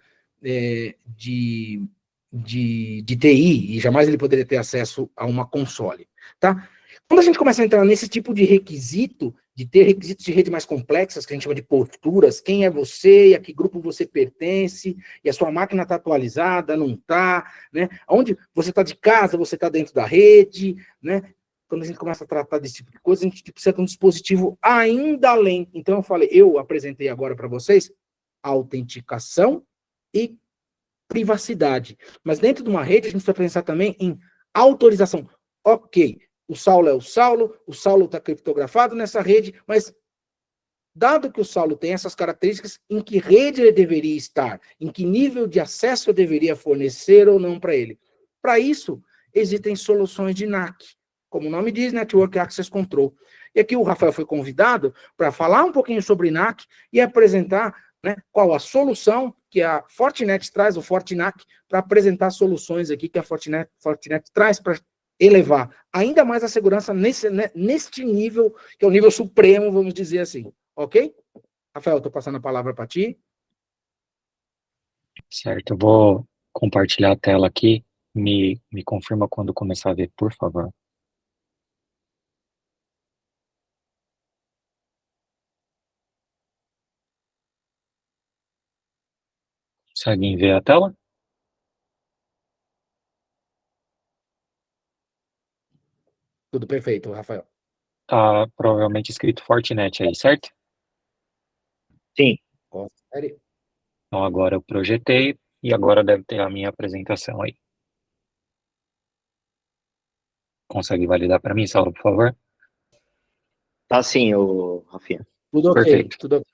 de TI, e jamais ele poderia ter acesso a uma console, tá? Quando a gente começa a entrar nesse tipo de requisito, de ter requisitos de rede mais complexas, que a gente chama de posturas, quem é você e a que grupo você pertence, e a sua máquina está atualizada, não está, né? Onde você está de casa, você está dentro da rede, né? Quando a gente começa a tratar desse tipo de coisa, a gente precisa ter um dispositivo ainda além. Então, eu apresentei agora para vocês autenticação e privacidade. Mas dentro de uma rede, a gente precisa pensar também em autorização. Ok, o Saulo está criptografado nessa rede, mas dado que o Saulo tem essas características, em que rede ele deveria estar? Em que nível de acesso eu deveria fornecer ou não para ele? Para isso, existem soluções de NAC, como o nome diz, Network Access Control. E aqui o Rafael foi convidado para falar um pouquinho sobre NAC e apresentar, né, qual a solução que a Fortinet traz, o Fortinac, para apresentar soluções aqui que a Fortinet traz para elevar ainda mais a segurança neste nível, que é o nível supremo, vamos dizer assim. Ok? Rafael, estou passando a palavra para ti. Certo, eu vou compartilhar a tela aqui. Me confirma quando começar a ver, por favor. Conseguem ver a tela? Tudo perfeito, Rafael. Tá provavelmente escrito Fortinet aí, certo? Sim. Confere. Então agora eu projetei e agora deve ter a minha apresentação aí. Consegue validar para mim, Saulo, por favor? Tá sim, Rafinha. Tudo ok, Perfeito. tudo ok.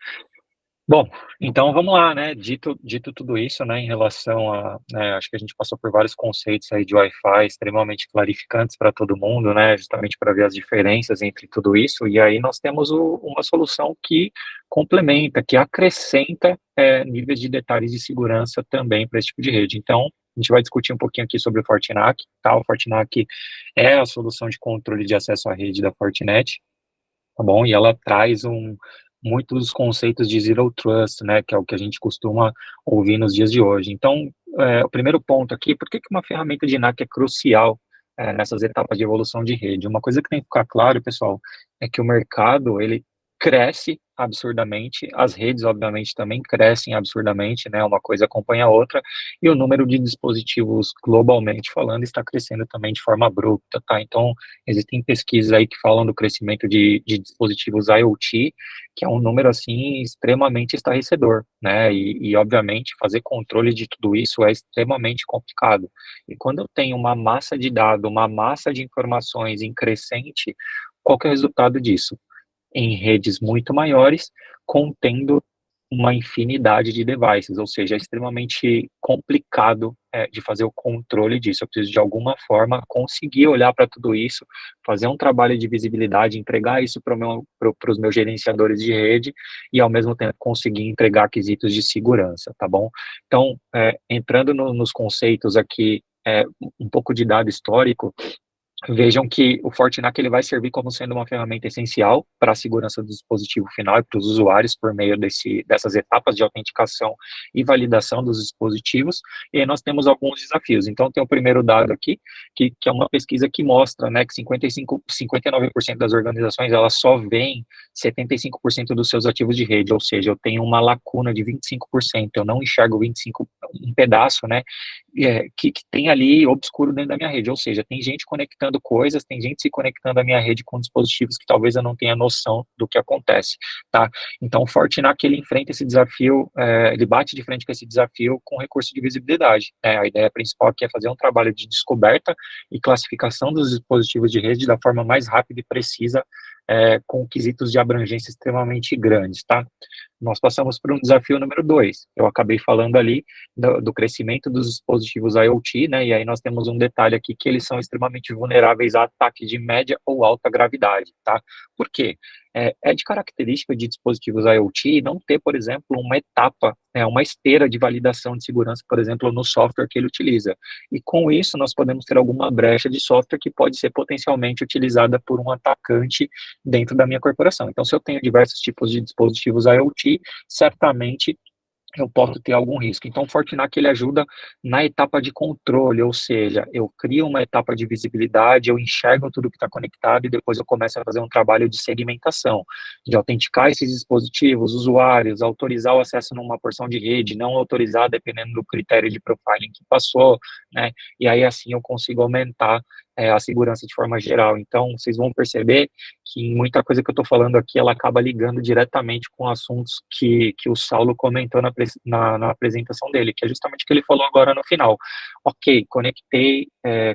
Bom, então vamos lá, né? Dito tudo isso, né, em relação a, né, acho que a gente passou por vários conceitos aí de Wi-Fi extremamente clarificantes para todo mundo, né, justamente para ver as diferenças entre tudo isso, e aí nós temos uma solução que complementa, que acrescenta níveis de detalhes de segurança também para esse tipo de rede. Então, a gente vai discutir um pouquinho aqui sobre o Fortinac, tá? O Fortinac é a solução de controle de acesso à rede da Fortinet, tá bom? E ela traz muitos dos conceitos de Zero Trust, né, que é o que a gente costuma ouvir nos dias de hoje. Então, o primeiro ponto aqui, por que uma ferramenta de NAC é crucial nessas etapas de evolução de rede? Uma coisa que tem que ficar claro, pessoal, é que o mercado, ele cresce absurdamente, as redes, obviamente, também crescem absurdamente, né, uma coisa acompanha a outra, e o número de dispositivos, globalmente falando, está crescendo também de forma abrupta, tá? Então, existem pesquisas aí que falam do crescimento de dispositivos IoT, que é um número, assim, extremamente estarrecedor, né, e obviamente, fazer controle de tudo isso é extremamente complicado. E quando eu tenho uma massa de dados, uma massa de informações em crescente, qual que é o resultado disso? Em redes muito maiores, contendo uma infinidade de devices, ou seja, é extremamente complicado de fazer o controle disso. Eu preciso, de alguma forma, conseguir olhar para tudo isso, fazer um trabalho de visibilidade, entregar isso para os meus gerenciadores de rede e, ao mesmo tempo, conseguir entregar quesitos de segurança, tá bom? Então, entrando nos conceitos aqui, um pouco de dado histórico, Vejam que o Fortinac ele vai servir como sendo uma ferramenta essencial para a segurança do dispositivo final e para os usuários por meio dessas etapas de autenticação e validação dos dispositivos. E aí nós temos alguns desafios. Então, tem o primeiro dado aqui, que é uma pesquisa que mostra, né, que 59% das organizações elas só veem 75% dos seus ativos de rede, ou seja, eu tenho uma lacuna de 25%, eu não enxergo 25%, um pedaço, né, que tem ali obscuro dentro da minha rede, ou seja, tem gente conectando coisas, tem gente se conectando à minha rede com dispositivos que talvez eu não tenha noção do que acontece, tá? Então, o Fortinac, ele enfrenta esse desafio, ele bate de frente com esse desafio com recurso de visibilidade, né? A ideia principal aqui é fazer um trabalho de descoberta e classificação dos dispositivos de rede da forma mais rápida e precisa, com quesitos de abrangência extremamente grandes, tá? Nós passamos por um desafio número 2, eu acabei falando ali do crescimento dos dispositivos IoT, né, e aí nós temos um detalhe aqui que eles são extremamente vulneráveis a ataques de média ou alta gravidade, tá? Por quê? É de característica de dispositivos IoT não ter, por exemplo, uma etapa, uma esteira de validação de segurança, por exemplo, no software que ele utiliza. E com isso, nós podemos ter alguma brecha de software que pode ser potencialmente utilizada por um atacante dentro da minha corporação. Então, se eu tenho diversos tipos de dispositivos IoT, certamente eu posso ter algum risco. Então, o Fortinac, ele ajuda na etapa de controle, ou seja, eu crio uma etapa de visibilidade, eu enxergo tudo que está conectado e depois eu começo a fazer um trabalho de segmentação, de autenticar esses dispositivos, usuários, autorizar o acesso numa porção de rede, não autorizar dependendo do critério de profiling que passou, né, e aí assim eu consigo aumentar a segurança de forma geral. Então, vocês vão perceber que muita coisa que eu estou falando aqui, ela acaba ligando diretamente com assuntos que o Saulo comentou na apresentação dele, que é justamente o que ele falou agora no final. Ok, conectei,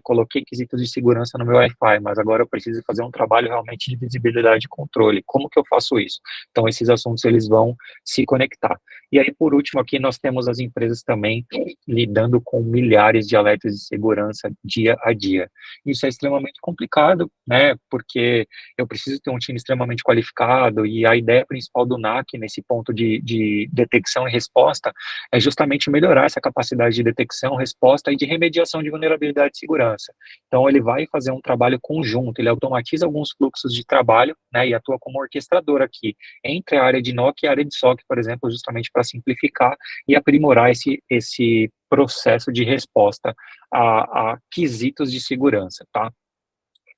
coloquei quesitos de segurança no meu Wi-Fi, mas agora eu preciso fazer um trabalho realmente de visibilidade e controle. Como que eu faço isso? Então, esses assuntos, eles vão se conectar. E aí, por último, aqui nós temos as empresas também lidando com milhares de alertas de segurança dia a dia. Isso é extremamente complicado, né, porque eu preciso ter um time extremamente qualificado e a ideia principal do NAC nesse ponto de detecção e resposta é justamente melhorar essa capacidade de detecção, resposta e de remediação de vulnerabilidade de segurança. Então, ele vai fazer um trabalho conjunto, ele automatiza alguns fluxos de trabalho, né, e atua como orquestrador aqui, entre a área de NOC e a área de SOC, por exemplo, justamente para simplificar e aprimorar esse processo de resposta a quesitos de segurança, tá?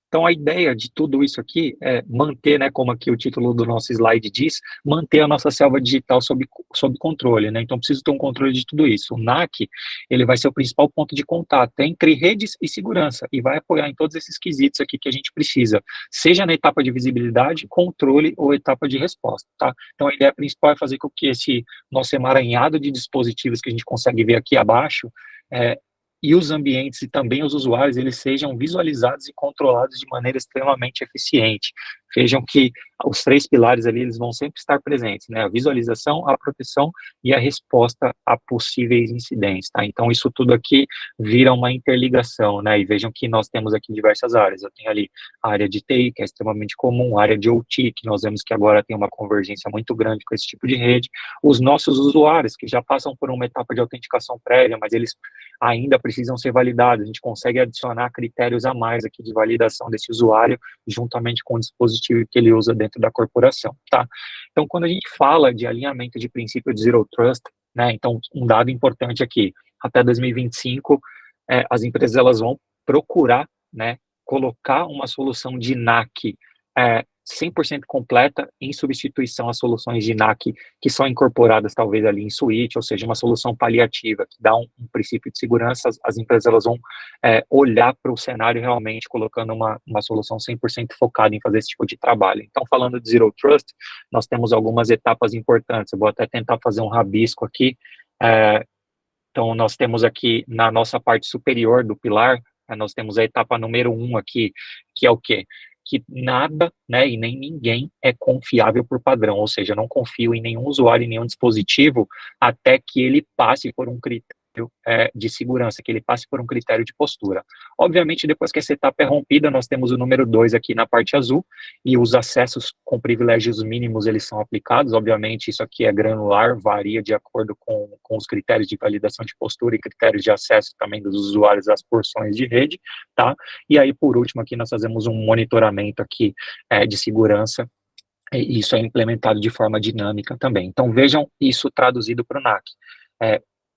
Então, a ideia de tudo isso aqui é manter, né, como aqui o título do nosso slide diz, manter a nossa selva digital sob controle, né? Então, preciso ter um controle de tudo isso. O NAC, ele vai ser o principal ponto de contato entre redes e segurança e vai apoiar em todos esses quesitos aqui que a gente precisa, seja na etapa de visibilidade, controle ou etapa de resposta, tá? Então, a ideia principal é fazer com que esse nosso emaranhado de dispositivos que a gente consegue ver aqui abaixo, e os ambientes e também os usuários, eles sejam visualizados e controlados de maneira extremamente eficiente. Vejam que os 3 pilares ali, eles vão sempre estar presentes, né? A visualização, a proteção e a resposta a possíveis incidentes, tá? Então, isso tudo aqui vira uma interligação, né? E vejam que nós temos aqui diversas áreas. Eu tenho ali a área de TI, que é extremamente comum, a área de OT, que nós vemos que agora tem uma convergência muito grande com esse tipo de rede, os nossos usuários, que já passam por uma etapa de autenticação prévia, mas eles ainda precisam ser validados. A gente consegue adicionar critérios a mais aqui de validação desse usuário, juntamente com o dispositivo que ele usa dentro da corporação, tá? Então, quando a gente fala de alinhamento de princípio de Zero Trust, né, então, um dado importante aqui, até 2025, as empresas, elas vão procurar, né, colocar uma solução de NAC 100% completa em substituição às soluções de NAC que são incorporadas talvez ali em suíte, ou seja, uma solução paliativa que dá um princípio de segurança. As empresas, elas vão olhar para o cenário realmente colocando uma solução 100% focada em fazer esse tipo de trabalho. Então, falando de Zero Trust, nós temos algumas etapas importantes. Eu vou até tentar fazer um rabisco aqui. Então, nós temos aqui na nossa parte superior do pilar, nós temos a etapa número 1 aqui, que é o quê? Que nada, né, e nem ninguém é confiável por padrão, ou seja, eu não confio em nenhum usuário, em nenhum dispositivo, até que ele passe por um critério de segurança, que ele passe por um critério de postura. Obviamente, depois que essa etapa é rompida, nós temos o número 2 aqui na parte azul, e os acessos com privilégios mínimos, eles são aplicados. Obviamente, isso aqui é granular, varia de acordo com os critérios de validação de postura e critérios de acesso também dos usuários às porções de rede, tá? E aí, por último, aqui nós fazemos um monitoramento aqui de segurança, e isso é implementado de forma dinâmica também. Então, vejam isso traduzido para o NAC.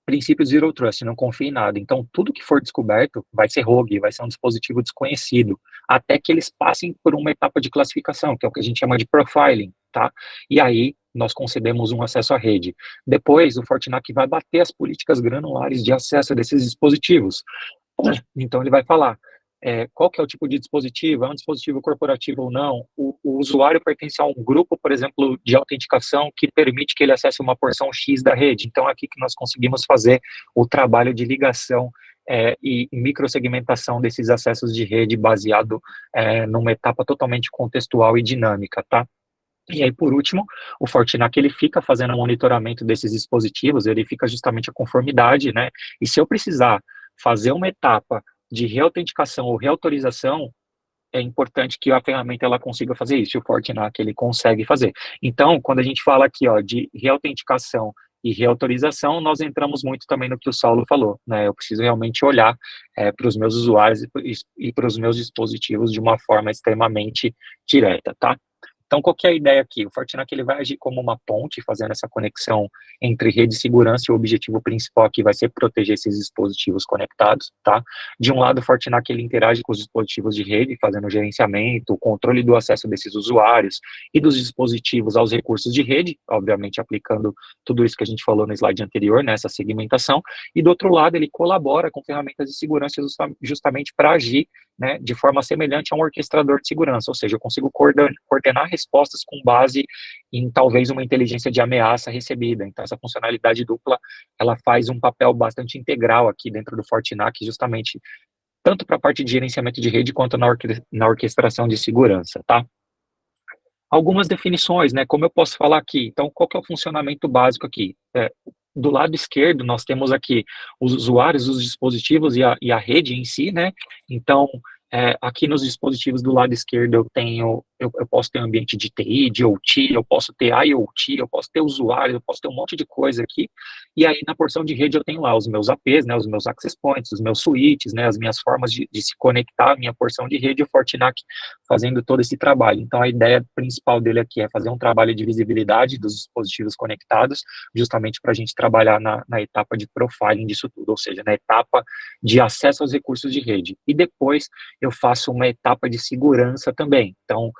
Princípio Zero Trust, não confie em nada. Então, tudo que for descoberto vai ser rogue, vai ser um dispositivo desconhecido, até que eles passem por uma etapa de classificação, que é o que a gente chama de profiling, tá? E aí, nós concedemos um acesso à rede. Depois, o Fortinac vai bater as políticas granulares de acesso desses dispositivos. Então, ele vai falar qual que é o tipo de dispositivo, é um dispositivo corporativo ou não, o usuário pertence a um grupo, por exemplo, de autenticação que permite que ele acesse uma porção X da rede. Então, é aqui que nós conseguimos fazer o trabalho de ligação e microsegmentação desses acessos de rede baseado numa etapa totalmente contextual e dinâmica, tá? E aí, por último, o Fortinac, ele fica fazendo o monitoramento desses dispositivos, verifica justamente a conformidade, né? E se eu precisar fazer uma etapa de reautenticação ou reautorização, é importante que a ferramenta ela consiga fazer isso, e o Fortinac ele consegue fazer. Então, quando a gente fala aqui de reautenticação e reautorização, nós entramos muito também no que o Saulo falou, né? Eu preciso realmente olhar para os meus usuários e para os meus dispositivos de uma forma extremamente direta, tá? Então, qual que é a ideia aqui? O Fortinac ele vai agir como uma ponte, fazendo essa conexão entre rede de segurança, e o objetivo principal aqui vai ser proteger esses dispositivos conectados, tá? De um lado, o Fortinac ele interage com os dispositivos de rede, fazendo o gerenciamento, o controle do acesso desses usuários e dos dispositivos aos recursos de rede, obviamente aplicando tudo isso que a gente falou no slide anterior, nessa segmentação, e do outro lado, ele colabora com ferramentas de segurança justamente para agir, né, de forma semelhante a um orquestrador de segurança, ou seja, eu consigo coordenar respostas com base em talvez uma inteligência de ameaça recebida. Então, essa funcionalidade dupla, ela faz um papel bastante integral aqui dentro do Fortinac, justamente tanto para a parte de gerenciamento de rede quanto na orquestração de segurança, tá? Algumas definições, né, como eu posso falar aqui? Então, qual que é o funcionamento básico aqui? Do lado esquerdo, nós temos aqui os usuários, os dispositivos e a rede em si, né? Então, aqui nos dispositivos do lado esquerdo eu posso ter um ambiente de TI, de OT, eu posso ter IoT, eu posso ter usuários, eu posso ter um monte de coisa aqui, e aí na porção de rede eu tenho lá os meus APs, né, os meus access points, os meus switches, né, as minhas formas de se conectar à minha porção de rede, e o Fortinac fazendo todo esse trabalho. Então a ideia principal dele aqui é fazer um trabalho de visibilidade dos dispositivos conectados, justamente para a gente trabalhar na etapa de profiling disso tudo, ou seja, na etapa de acesso aos recursos de rede. E depois eu faço uma etapa de segurança também. Então,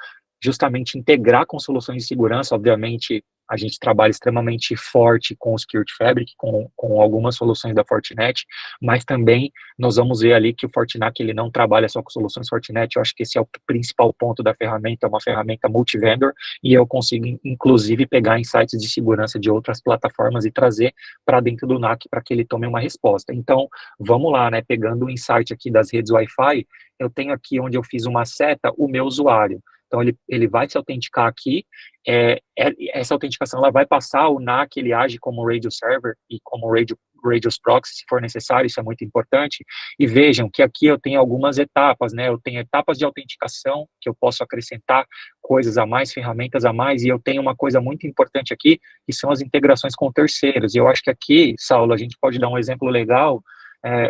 justamente integrar com soluções de segurança, obviamente, a gente trabalha extremamente forte com o Security Fabric, com algumas soluções da Fortinet, mas também nós vamos ver ali que o Fortinac, ele não trabalha só com soluções Fortinet, eu acho que esse é o principal ponto da ferramenta, é uma ferramenta multivendor, e eu consigo, inclusive, pegar insights de segurança de outras plataformas e trazer para dentro do NAC para que ele tome uma resposta. Então, vamos lá, né, pegando o insight aqui das redes Wi-Fi, eu tenho aqui onde eu fiz uma seta, o meu usuário. Então, ele vai se autenticar aqui, essa autenticação ela vai passar, o NAC ele age como radio server e como radius proxy, se for necessário, isso é muito importante, e vejam que aqui eu tenho algumas etapas, né, eu tenho etapas de autenticação, que eu posso acrescentar coisas a mais, ferramentas a mais, e eu tenho uma coisa muito importante aqui, que são as integrações com terceiros, e eu acho que aqui, Saulo, a gente pode dar um exemplo legal.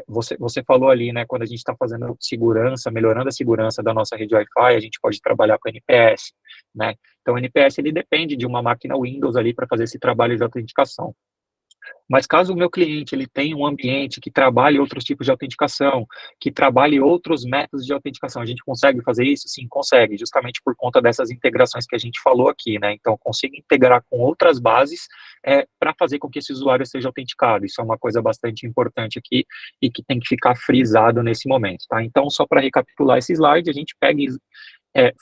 Você falou ali, né, quando a gente está fazendo segurança, melhorando a segurança da nossa rede Wi-Fi, a gente pode trabalhar com NPS, né, então o NPS ele depende de uma máquina Windows ali para fazer esse trabalho de autenticação. Mas caso o meu cliente ele tenha um ambiente que trabalhe outros tipos de autenticação, que trabalhe outros métodos de autenticação, a gente consegue fazer isso? Sim, consegue, justamente por conta dessas integrações que a gente falou aqui, né? Então, eu consigo integrar com outras bases para fazer com que esse usuário seja autenticado. Isso é uma coisa bastante importante aqui e que tem que ficar frisado nesse momento, tá? Então, só para recapitular esse slide, a gente pega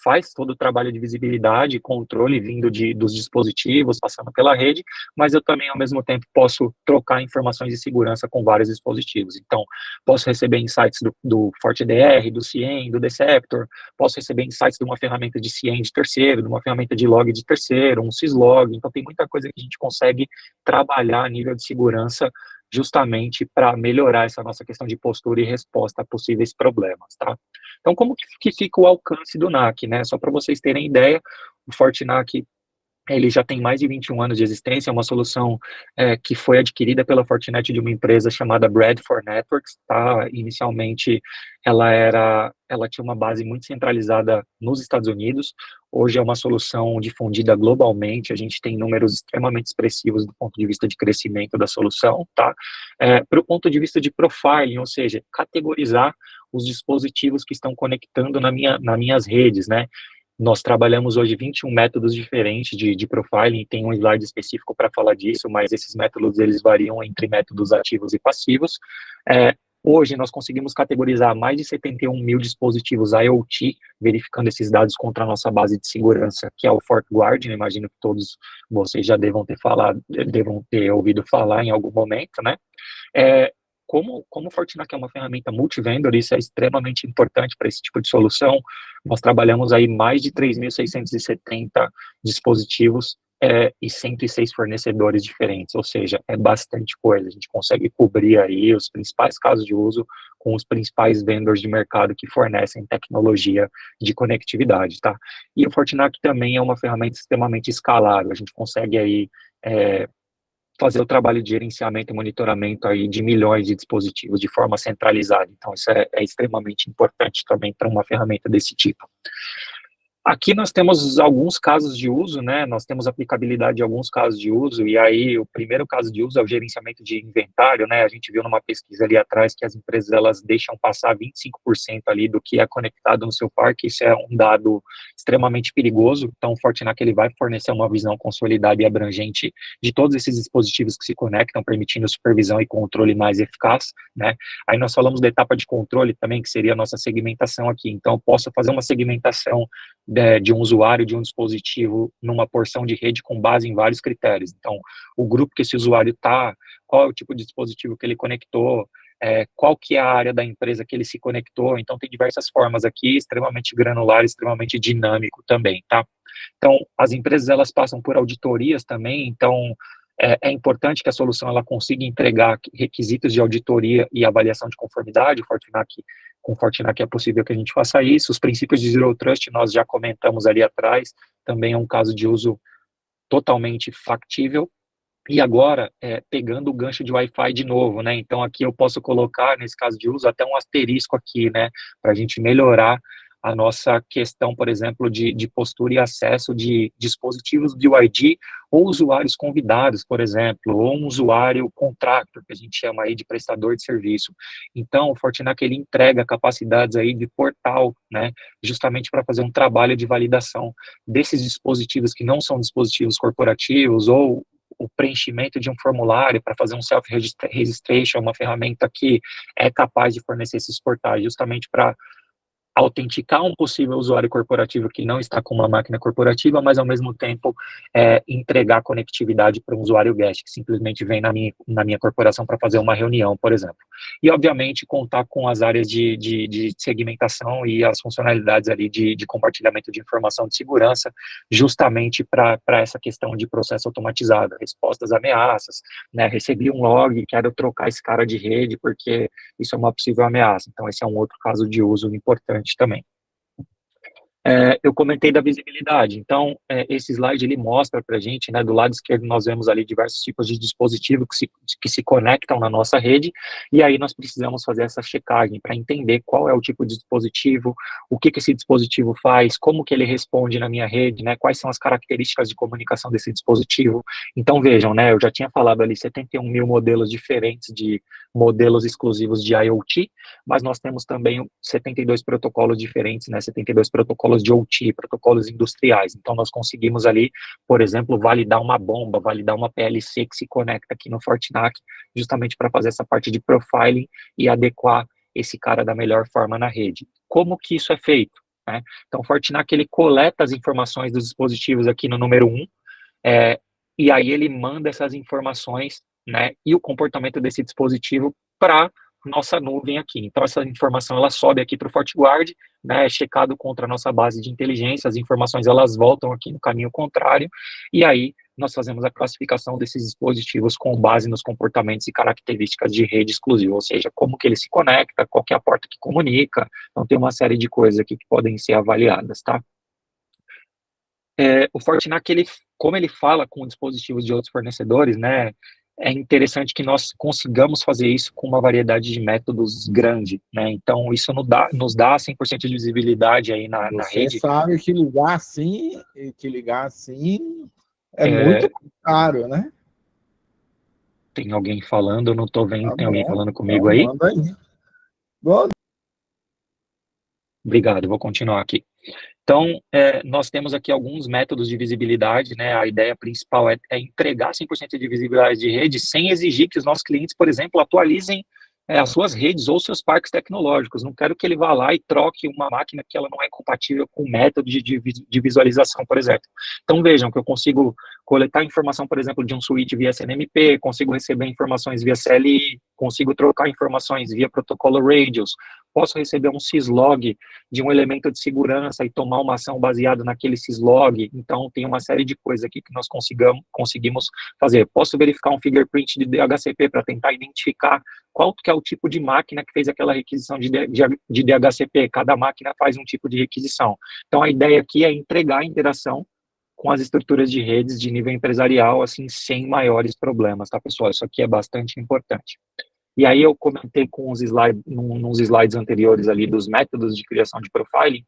faz todo o trabalho de visibilidade, controle vindo dos dispositivos, passando pela rede, mas eu também, ao mesmo tempo, posso trocar informações de segurança com vários dispositivos. Então, posso receber insights do FortiDR, do CIEM, do Deceptor, posso receber insights de uma ferramenta de CIEM de terceiro, de uma ferramenta de log de terceiro, um syslog. Então, tem muita coisa que a gente consegue trabalhar a nível de segurança justamente para melhorar essa nossa questão de postura e resposta a possíveis problemas, tá? Então, como que fica o alcance do NAC, né? Só para vocês terem ideia, o Fortinac, ele já tem mais de 21 anos de existência, é uma solução que foi adquirida pela Fortinet de uma empresa chamada Bradford Networks, tá? Inicialmente, ela tinha uma base muito centralizada nos Estados Unidos, hoje é uma solução difundida globalmente, a gente tem números extremamente expressivos do ponto de vista de crescimento da solução, tá? Para o ponto de vista de profiling, ou seja, categorizar os dispositivos que estão conectando nas minhas redes, né? Nós trabalhamos hoje 21 métodos diferentes de profiling, tem um slide específico para falar disso, mas esses métodos, eles variam entre métodos ativos e passivos. Hoje, nós conseguimos categorizar mais de 71 mil dispositivos IoT, verificando esses dados contra a nossa base de segurança, que é o FortiGuard. Imagino que todos vocês já devam ter ouvido falar em algum momento, né? Como o Fortinac é uma ferramenta multivendor, isso é extremamente importante para esse tipo de solução. Nós trabalhamos aí mais de 3.670 dispositivos e 106 fornecedores diferentes, ou seja, é bastante coisa. A gente consegue cobrir aí os principais casos de uso com os principais vendors de mercado que fornecem tecnologia de conectividade, tá? E o Fortinac também é uma ferramenta extremamente escalável. A gente consegue aí fazer o trabalho de gerenciamento e monitoramento aí de milhões de dispositivos de forma centralizada. Então, isso é extremamente importante também para uma ferramenta desse tipo. Aqui nós temos alguns casos de uso, né? Nós temos aplicabilidade de alguns casos de uso, e aí o primeiro caso de uso é o gerenciamento de inventário, né? A gente viu numa pesquisa ali atrás que as empresas, elas deixam passar 25% ali do que é conectado no seu parque. Isso é um dado extremamente perigoso. Então, o Fortinac, ele vai fornecer uma visão consolidada e abrangente de todos esses dispositivos que se conectam, permitindo supervisão e controle mais eficaz, né? Aí nós falamos da etapa de controle também, que seria a nossa segmentação aqui. Então, eu posso fazer uma segmentação de um usuário de um dispositivo numa porção de rede com base em vários critérios. Então, o grupo que esse usuário está, qual é o tipo de dispositivo que ele conectou, qual que é a área da empresa que ele se conectou. Então, tem diversas formas aqui, extremamente granular, extremamente dinâmico também, tá? Então, as empresas, elas passam por auditorias também, então, é importante que a solução ela consiga entregar requisitos de auditoria e avaliação de conformidade. Com o Fortinac é possível que a gente faça isso. Os princípios de Zero Trust nós já comentamos ali atrás, também é um caso de uso totalmente factível. E agora, pegando o gancho de Wi-Fi de novo, né? Então, aqui eu posso colocar, nesse caso de uso, até um asterisco aqui, né? Para a gente melhorar a nossa questão, por exemplo, de postura e acesso de dispositivos BYD ou usuários convidados, por exemplo, ou um usuário contractor, que a gente chama aí de prestador de serviço. Então, o Fortinac, ele entrega capacidades aí de portal, né? Justamente para fazer um trabalho de validação desses dispositivos que não são dispositivos corporativos, ou o preenchimento de um formulário para fazer um self-registration, uma ferramenta que é capaz de fornecer esses portais, justamente para autenticar um possível usuário corporativo que não está com uma máquina corporativa, mas ao mesmo tempo entregar conectividade para um usuário guest que simplesmente vem na minha corporação para fazer uma reunião, por exemplo. E, obviamente, contar com as áreas de segmentação e as funcionalidades ali de compartilhamento de informação de segurança, justamente para essa questão de processo automatizado, respostas a ameaças, né? Recebi um log, quero trocar esse cara de rede porque isso é uma possível ameaça. Então, esse é um outro caso de uso importante também. Eu comentei da visibilidade, então esse slide ele mostra para a gente, né, do lado esquerdo nós vemos ali diversos tipos de dispositivos que se conectam na nossa rede, e aí nós precisamos fazer essa checagem para entender qual é o tipo de dispositivo, o que esse dispositivo faz, como que ele responde na minha rede, né, quais são as características de comunicação desse dispositivo. Então vejam, né, eu já tinha falado ali 71 mil modelos diferentes de modelos exclusivos de IoT, mas nós temos também 72 protocolos diferentes, né, 72 protocolos de OT, protocolos industriais. Então, nós conseguimos ali, por exemplo, validar uma bomba, validar uma PLC que se conecta aqui no Fortinac, justamente para fazer essa parte de profiling e adequar esse cara da melhor forma na rede. Como que isso é feito? Né? Então, o Fortinac, ele coleta as informações dos dispositivos aqui no número 1, e aí ele manda essas informações, né, e o comportamento desse dispositivo para nossa nuvem aqui. Então, essa informação, ela sobe aqui para o FortiGuard, né, é checado contra a nossa base de inteligência, as informações, elas voltam aqui no caminho contrário, e aí nós fazemos a classificação desses dispositivos com base nos comportamentos e características de rede exclusiva, ou seja, como que ele se conecta, qual que é a porta que comunica, então tem uma série de coisas aqui que podem ser avaliadas, tá? O Fortinac, como ele fala com dispositivos de outros fornecedores, né, é interessante que nós consigamos fazer isso com uma variedade de métodos grande, né, então isso nos dá 100% de visibilidade aí na rede. Você sabe que ligar assim é muito caro, né? Tem alguém falando, eu não estou vendo, Tá tem alguém bom, falando comigo então aí? manda aí. Bom, Obrigado, vou continuar aqui. Então, nós temos aqui alguns métodos de visibilidade, né? A ideia principal é entregar 100% de visibilidade de rede sem exigir que os nossos clientes, por exemplo, atualizem as suas redes ou seus parques tecnológicos. Não quero que ele vá lá e troque uma máquina que ela não é compatível com o método de visualização, por exemplo. Então, vejam que eu consigo coletar informação, por exemplo, de um switch via SNMP, consigo receber informações via CLI, consigo trocar informações via protocolo radios, posso receber um syslog de um elemento de segurança e tomar uma ação baseada naquele syslog. Então, tem uma série de coisas aqui que nós conseguimos fazer. Posso verificar um fingerprint de DHCP para tentar identificar qual que é o tipo de máquina que fez aquela requisição de DHCP. Cada máquina faz um tipo de requisição. Então, a ideia aqui é entregar a interação com as estruturas de redes de nível empresarial, assim, sem maiores problemas, tá, pessoal? Isso aqui é bastante importante. E aí eu comentei com uns nos slides anteriores ali dos métodos de criação de profiling.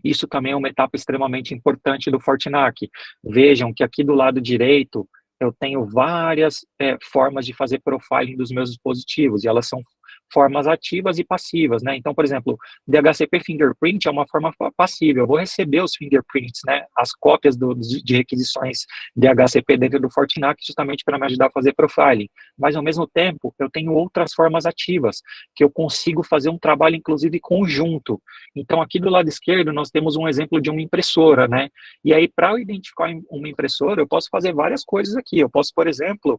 Isso também é uma etapa extremamente importante do Fortinac. Vejam que aqui do lado direito eu tenho várias formas de fazer profiling dos meus dispositivos, e elas são formas ativas e passivas, né? Então, por exemplo, DHCP Fingerprint é uma forma passiva. Eu vou receber os fingerprints, né? As cópias de requisições DHCP dentro do Fortinac justamente para me ajudar a fazer profiling. Mas, ao mesmo tempo, eu tenho outras formas ativas, que eu consigo fazer um trabalho, inclusive, conjunto. Então, aqui do lado esquerdo, nós temos um exemplo de uma impressora, né? E aí, para eu identificar uma impressora, eu posso fazer várias coisas aqui. Eu posso, por exemplo,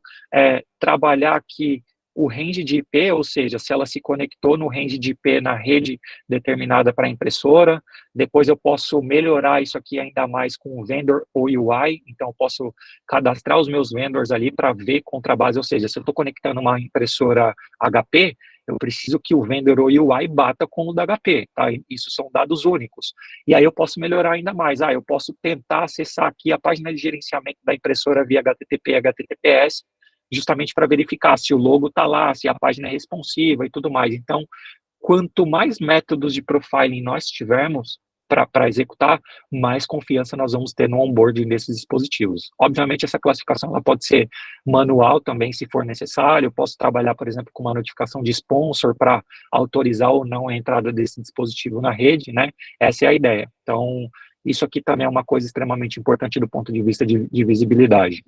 trabalhar aqui o range de IP, ou seja, se ela se conectou no range de IP na rede determinada para a impressora. Depois eu posso melhorar isso aqui ainda mais com o vendor ou UI, então eu posso cadastrar os meus vendors ali para ver contra a base, ou seja, se eu estou conectando uma impressora HP, eu preciso que o vendor ou UI bata com o da HP, tá? Isso são dados únicos. E aí eu posso melhorar ainda mais. Eu posso tentar acessar aqui a página de gerenciamento da impressora via HTTP e HTTPS, justamente para verificar se o logo está lá, se a página é responsiva e tudo mais. Então, quanto mais métodos de profiling nós tivermos para executar, mais confiança nós vamos ter no onboarding desses dispositivos. Obviamente, essa classificação ela pode ser manual também, se for necessário. Eu posso trabalhar, por exemplo, com uma notificação de sponsor para autorizar ou não a entrada desse dispositivo na rede, né? Essa é a ideia. Então, isso aqui também é uma coisa extremamente importante do ponto de vista de visibilidade.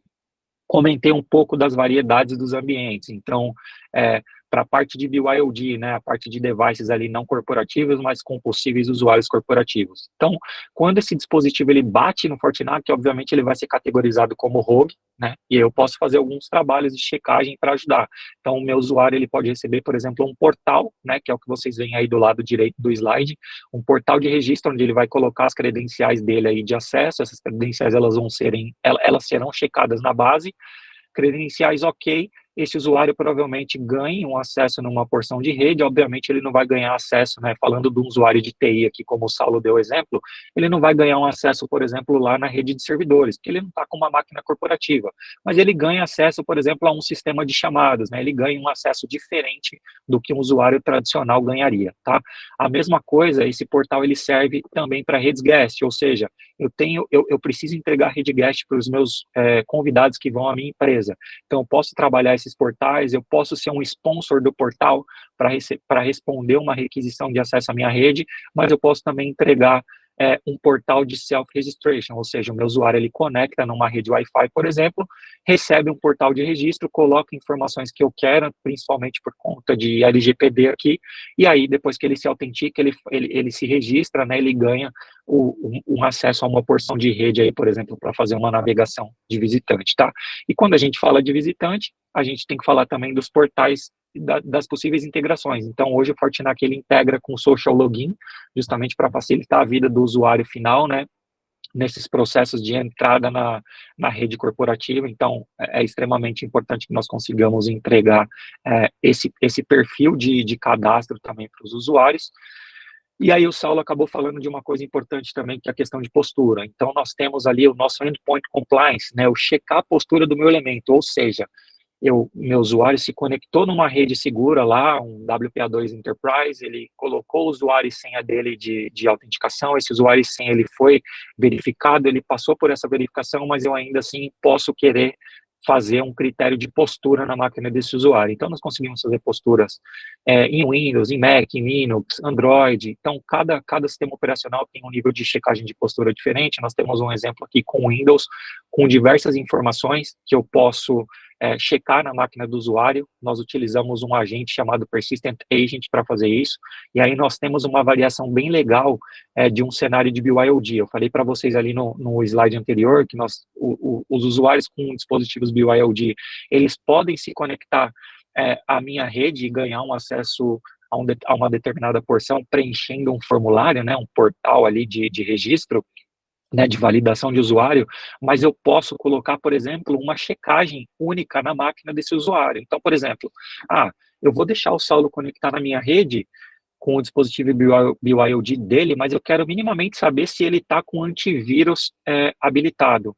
Comentei um pouco das variedades dos ambientes, então, para a parte de BYOD, né, a parte de devices ali não corporativos, mas com possíveis usuários corporativos. Então, quando esse dispositivo ele bate no Fortinac, obviamente ele vai ser categorizado como rogue, né, e eu posso fazer alguns trabalhos de checagem para ajudar. Então, o meu usuário ele pode receber, por exemplo, um portal, né, que é o que vocês veem aí do lado direito do slide, um portal de registro onde ele vai colocar as credenciais dele aí de acesso. Essas credenciais elas serão checadas na base. Credenciais ok, esse usuário provavelmente ganha um acesso numa porção de rede. Obviamente ele não vai ganhar acesso, né, falando de um usuário de TI aqui, como o Saulo deu exemplo, ele não vai ganhar um acesso, por exemplo, lá na rede de servidores, porque ele não está com uma máquina corporativa, mas ele ganha acesso, por exemplo, a um sistema de chamadas, né, ele ganha um acesso diferente do que um usuário tradicional ganharia, tá? A mesma coisa, esse portal ele serve também para redes guest, ou seja, eu preciso entregar rede guest para os meus convidados que vão à minha empresa, então eu posso trabalhar esses portais, eu posso ser um sponsor do portal para responder uma requisição de acesso à minha rede, mas eu posso também entregar um portal de self-registration, ou seja, o meu usuário ele conecta numa rede Wi-Fi, por exemplo, recebe um portal de registro, coloca informações que eu quero, principalmente por conta de LGPD aqui, e aí depois que ele se autentica, ele se registra, né, ele ganha um acesso a uma porção de rede aí, por exemplo, para fazer uma navegação de visitante, tá? E quando a gente fala de visitante, a gente tem que falar também dos portais das possíveis integrações. Então, hoje o Fortinac ele integra com o Social Login, justamente para facilitar a vida do usuário final, né? nesses processos de entrada na rede corporativa. Então, é extremamente importante que nós consigamos entregar esse perfil de cadastro também para os usuários. E aí o Saulo acabou falando de uma coisa importante também, que é a questão de postura. Então, nós temos ali o nosso Endpoint Compliance, né, o checar a postura do meu elemento, ou seja, meu usuário se conectou numa rede segura lá, um WPA2 Enterprise, ele colocou o usuário e senha dele de autenticação, esse usuário e senha ele foi verificado, ele passou por essa verificação, mas eu ainda assim posso querer fazer um critério de postura na máquina desse usuário. Então, nós conseguimos fazer posturas em Windows, em Mac, em Linux, Android. Então, cada sistema operacional tem um nível de checagem de postura diferente. Nós temos um exemplo aqui com Windows, com diversas informações que eu posso checar na máquina do usuário. Nós utilizamos um agente chamado Persistent Agent para fazer isso, e aí nós temos uma variação bem legal de um cenário de BYOD. Eu falei para vocês ali no slide anterior que os usuários com dispositivos BYOD, eles podem se conectar à minha rede e ganhar um acesso a uma determinada porção preenchendo um formulário, né, um portal ali de registro, né, de validação de usuário, mas eu posso colocar, por exemplo, uma checagem única na máquina desse usuário. Então, por exemplo, eu vou deixar o Saulo conectar na minha rede com o dispositivo BYOD dele, mas eu quero minimamente saber se ele está com antivírus habilitado.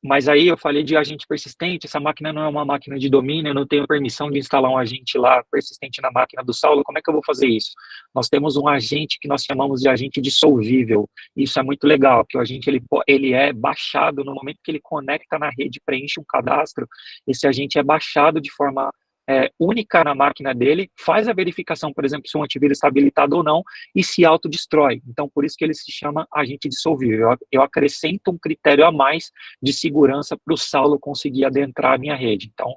Mas aí eu falei de agente persistente, essa máquina não é uma máquina de domínio, eu não tenho permissão de instalar um agente lá persistente na máquina do Saulo, como é que eu vou fazer isso? Nós temos um agente que nós chamamos de agente dissolvível, isso é muito legal, porque o agente ele é baixado no momento que ele conecta na rede, preenche um cadastro, esse agente é baixado de forma única na máquina dele, faz a verificação, por exemplo, se o antivírus está habilitado ou não, e se autodestrói. Então, por isso que ele se chama agente dissolvível. Eu acrescento um critério a mais de segurança para o Saulo conseguir adentrar a minha rede. Então,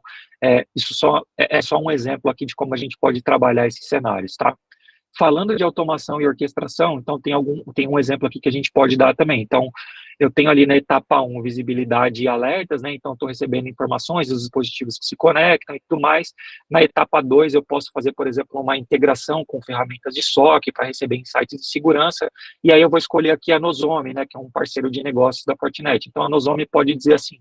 isso é só um exemplo aqui de como a gente pode trabalhar esses cenários, tá? Falando de automação e orquestração, então tem um exemplo aqui que a gente pode dar também. Então, eu tenho ali na etapa 1 visibilidade e alertas, né? Então, estou recebendo informações dos dispositivos que se conectam e tudo mais. Na etapa 2, eu posso fazer, por exemplo, uma integração com ferramentas de SOC para receber insights de segurança. E aí eu vou escolher aqui a Nosome, né? Que é um parceiro de negócios da Fortinet. Então, a Nosome pode dizer assim: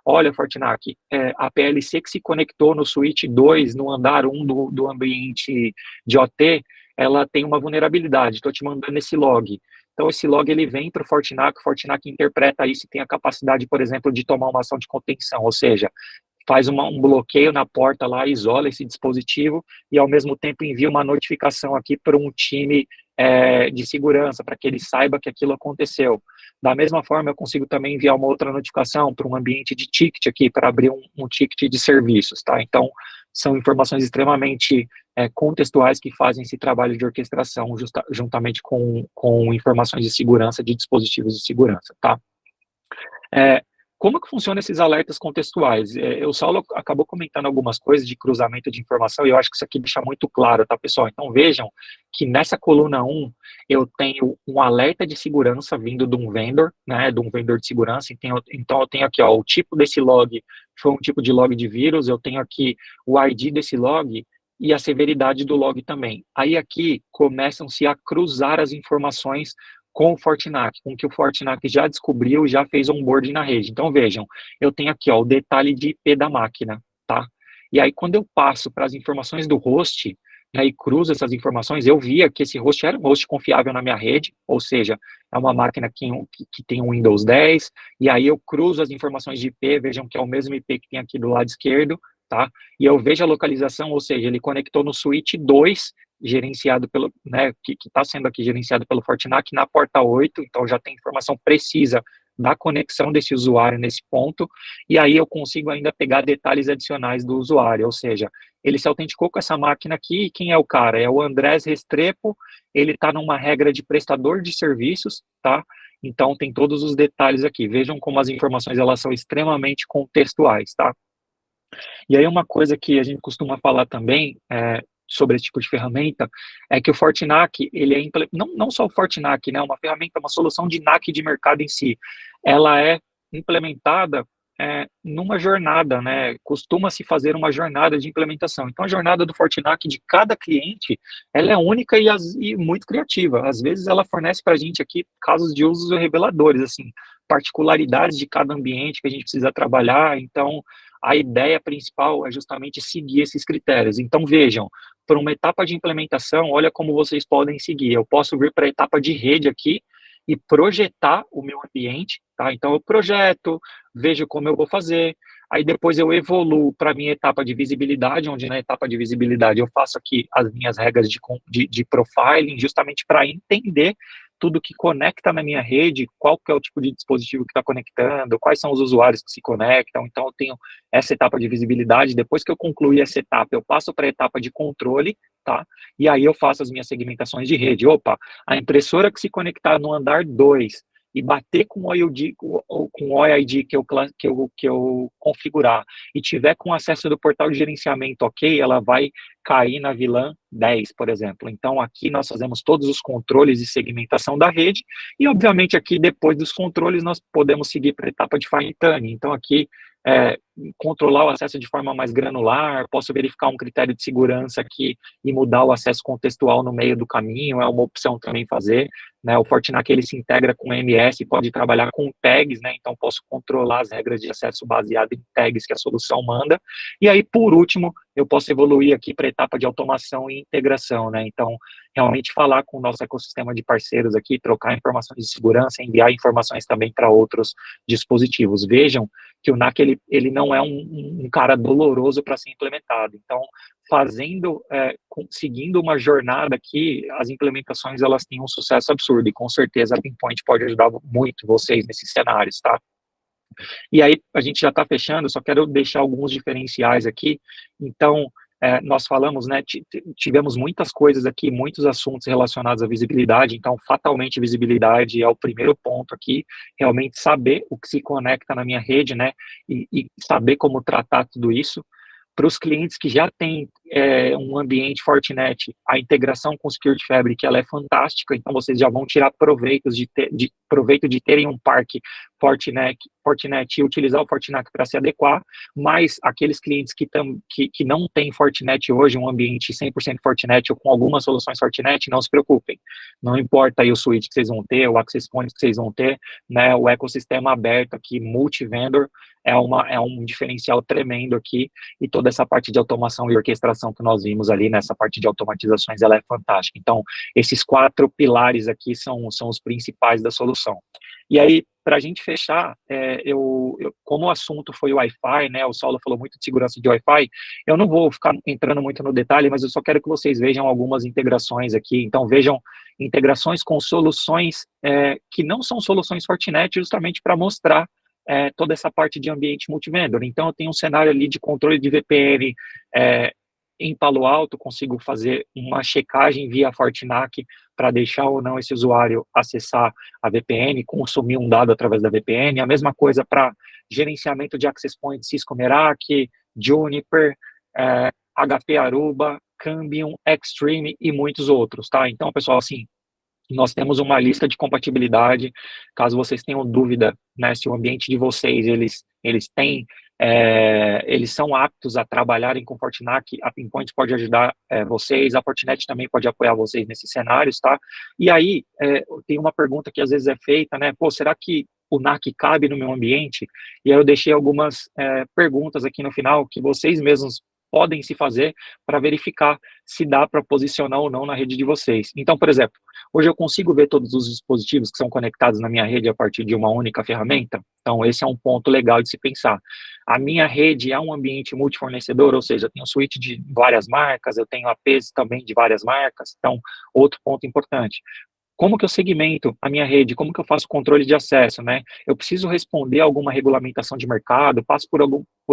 olha, Fortinac, a PLC que se conectou no switch 2, no andar 1 do ambiente de OT, ela tem uma vulnerabilidade, estou te mandando esse log. Então, esse log ele vem para o Fortinac interpreta isso e tem a capacidade, por exemplo, de tomar uma ação de contenção, ou seja, faz um bloqueio na porta lá, isola esse dispositivo e, ao mesmo tempo, envia uma notificação aqui para um time de segurança, para que ele saiba que aquilo aconteceu. Da mesma forma, eu consigo também enviar uma outra notificação para um ambiente de ticket aqui, para abrir um ticket de serviços, tá? Então, são informações extremamente contextuais que fazem esse trabalho de orquestração juntamente com informações de segurança de dispositivos de segurança, tá? Como que funcionam esses alertas contextuais? O Saulo acabou comentando algumas coisas de cruzamento de informação e eu acho que isso aqui deixa muito claro, tá, pessoal? Então, vejam que nessa coluna 1, eu tenho um alerta de segurança vindo de um vendor, né, de um vendor de segurança. Então, eu tenho aqui, ó, o tipo desse log foi um tipo de log de vírus, eu tenho aqui o ID desse log e a severidade do log também. Aí, aqui, começam-se a cruzar as informações com o Fortinac, com que o Fortinac já descobriu, já fez onboarding na rede. Então, vejam, eu tenho aqui, ó, o detalhe de IP da máquina, tá? E aí, quando eu passo para as informações do host, né, e cruzo essas informações, eu via que esse host era um host confiável na minha rede, ou seja, é uma máquina que tem um Windows 10, e aí eu cruzo as informações de IP, vejam que é o mesmo IP que tem aqui do lado esquerdo, tá? E eu vejo a localização, ou seja, ele conectou no switch 2, gerenciado pelo, né, que está sendo aqui gerenciado pelo Fortinac na porta 8, então já tem informação precisa da conexão desse usuário nesse ponto, e aí eu consigo ainda pegar detalhes adicionais do usuário, ou seja, ele se autenticou com essa máquina aqui, e quem é o cara? É o Andrés Restrepo, ele está numa regra de prestador de serviços, tá? Então tem todos os detalhes aqui, vejam como as informações elas são extremamente contextuais, tá? E aí uma coisa que a gente costuma falar também, sobre esse tipo de ferramenta, é que o Fortinac, ele não só o Fortinac, né, uma ferramenta, uma solução de NAC de mercado em si, ela é implementada numa jornada, né? Costuma-se fazer uma jornada de implementação. Então, a jornada do Fortinac de cada cliente, ela é única e muito criativa. Às vezes, ela fornece para a gente aqui casos de usos reveladores, assim, particularidades de cada ambiente que a gente precisa trabalhar. Então, a ideia principal é justamente seguir esses critérios. Então, vejam, por uma etapa de implementação, olha como vocês podem seguir. Eu posso vir para a etapa de rede aqui e projetar o meu ambiente, tá? Então, eu projeto, vejo como eu vou fazer, aí depois eu evoluo para a minha etapa de visibilidade, onde na etapa de visibilidade eu faço aqui as minhas regras de profiling, justamente para entender tudo que conecta na minha rede, qual que é o tipo de dispositivo que está conectando, quais são os usuários que se conectam. Então, eu tenho essa etapa de visibilidade. Depois que eu concluir essa etapa, eu passo para a etapa de controle, tá? E aí eu faço as minhas segmentações de rede. Opa, a impressora que se conectar no andar 2 e bater com o OID que eu configurar e tiver com acesso do portal de gerenciamento ok, ela vai cair na VLAN 10, por exemplo. Então, aqui nós fazemos todos os controles de segmentação da rede e, obviamente, aqui, depois dos controles, nós podemos seguir para a etapa de fine tuning. Então, aqui, controlar o acesso de forma mais granular, posso verificar um critério de segurança aqui e mudar o acesso contextual no meio do caminho, é uma opção também fazer, né? O Fortinac, ele se integra com o MS, pode trabalhar com tags, né? Então, posso controlar as regras de acesso baseado em tags que a solução manda. E aí, por último, eu posso evoluir aqui para a etapa de automação e integração, né? Então, realmente falar com o nosso ecossistema de parceiros aqui, trocar informações de segurança, enviar informações também para outros dispositivos. Vejam que o NAC, ele não é um cara doloroso para ser implementado. Então, seguindo uma jornada aqui, as implementações, elas têm um sucesso absurdo, e com certeza a Pinpoint pode ajudar muito vocês nesses cenários, tá? E aí, a gente já está fechando, só quero deixar alguns diferenciais aqui. Então, nós falamos, né, tivemos muitas coisas aqui, muitos assuntos relacionados à visibilidade, então, fatalmente, visibilidade é o primeiro ponto aqui, realmente saber o que se conecta na minha rede, né, e saber como tratar tudo isso. Para os clientes que já têm um ambiente Fortinet, a integração com o Security Fabric, ela é fantástica, então vocês já vão tirar proveito de terem um parque Fortinet e utilizar o Fortinac para se adequar, mas aqueles clientes que não têm Fortinet hoje, um ambiente 100% Fortinet ou com algumas soluções Fortinet, não se preocupem, não importa aí o switch que vocês vão ter, o access point que vocês vão ter, né, o ecossistema aberto aqui, multi-vendor, é um diferencial tremendo aqui, e toda essa parte de automação e orquestração que nós vimos ali, nessa parte de automatizações, ela é fantástica. Então, esses 4 pilares aqui são os principais da solução. E aí, para a gente fechar, como o assunto foi o Wi-Fi, né, o Saulo falou muito de segurança de Wi-Fi, eu não vou ficar entrando muito no detalhe, mas eu só quero que vocês vejam algumas integrações aqui. Então, vejam integrações com soluções que não são soluções Fortinet, justamente para mostrar toda essa parte de ambiente multivendor. Então, eu tenho um cenário ali de controle de VPN em Palo Alto, consigo fazer uma checagem via Fortinac para deixar ou não esse usuário acessar a VPN, consumir um dado através da VPN. A mesma coisa para gerenciamento de access point Cisco Meraki, Juniper, HP Aruba, Cambium, Extreme e muitos outros, tá? Então, pessoal, assim, nós temos uma lista de compatibilidade, caso vocês tenham dúvida, né, se o ambiente de vocês, eles são aptos a trabalharem com Fortinac, a Pinpoint pode ajudar vocês, a Fortinet também pode apoiar vocês nesses cenários, tá? E aí, tem uma pergunta que às vezes é feita, né, pô, será que o NAC cabe no meu ambiente? E aí eu deixei algumas perguntas aqui no final, que vocês mesmos podem se fazer para verificar se dá para posicionar ou não na rede de vocês. Então, por exemplo, hoje eu consigo ver todos os dispositivos que são conectados na minha rede a partir de uma única ferramenta? Então, esse é um ponto legal de se pensar. A minha rede é um ambiente multifornecedor, ou seja, eu tenho switch de várias marcas, eu tenho APs também de várias marcas, então, outro ponto importante. Como que eu segmento a minha rede? Como que eu faço controle de acesso, né? Eu preciso responder a alguma regulamentação de mercado, passo por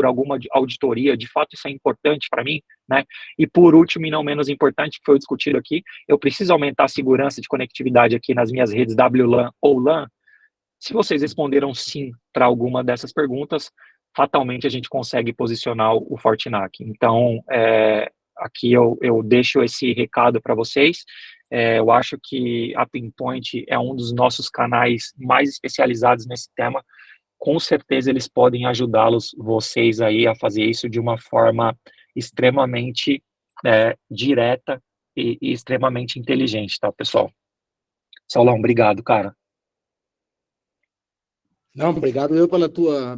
alguma auditoria, de fato isso é importante para mim, né? E por último, e não menos importante, que foi discutido aqui, eu preciso aumentar a segurança de conectividade aqui nas minhas redes WLAN ou LAN? Se vocês responderam sim para alguma dessas perguntas, fatalmente a gente consegue posicionar o Fortinac. Então, aqui eu deixo esse recado para vocês. Eu acho que a Pinpoint é um dos nossos canais mais especializados nesse tema, com certeza eles podem ajudá-los, vocês aí, a fazer isso de uma forma extremamente direta e extremamente inteligente, tá, pessoal? Saulão, obrigado, cara. Não, obrigado eu pela tua,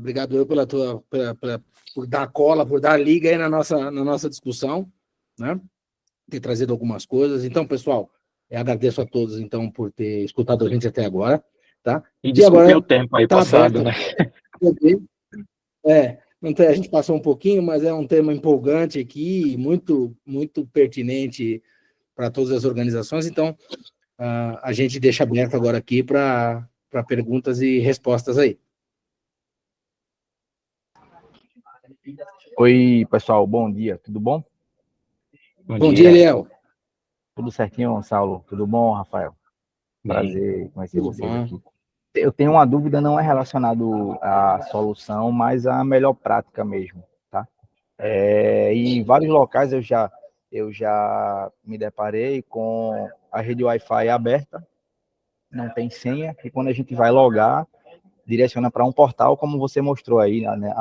por dar cola, por dar liga aí na nossa discussão, né? Ter trazido algumas coisas. Então, pessoal, eu agradeço a todos, então, por ter escutado a gente até agora, tá? E desculpe agora o tempo aí tá passado, aberto, né? então a gente passou um pouquinho, mas é um tema empolgante aqui, muito, muito pertinente para todas as organizações. Então, a gente deixa aberto agora aqui para perguntas e respostas aí. Oi, pessoal, bom dia, tudo bom? Bom dia, Eliel. Tudo certinho, Saulo? Tudo bom, Rafael? Bem, Prazer conhecer tudo vocês bom. aqui. Eu tenho uma dúvida, não é relacionado à solução, mas à melhor prática mesmo, tá? Em vários locais eu já me deparei com a rede Wi-Fi aberta, não tem senha, e quando a gente vai logar, direciona para um portal, como você mostrou aí, né?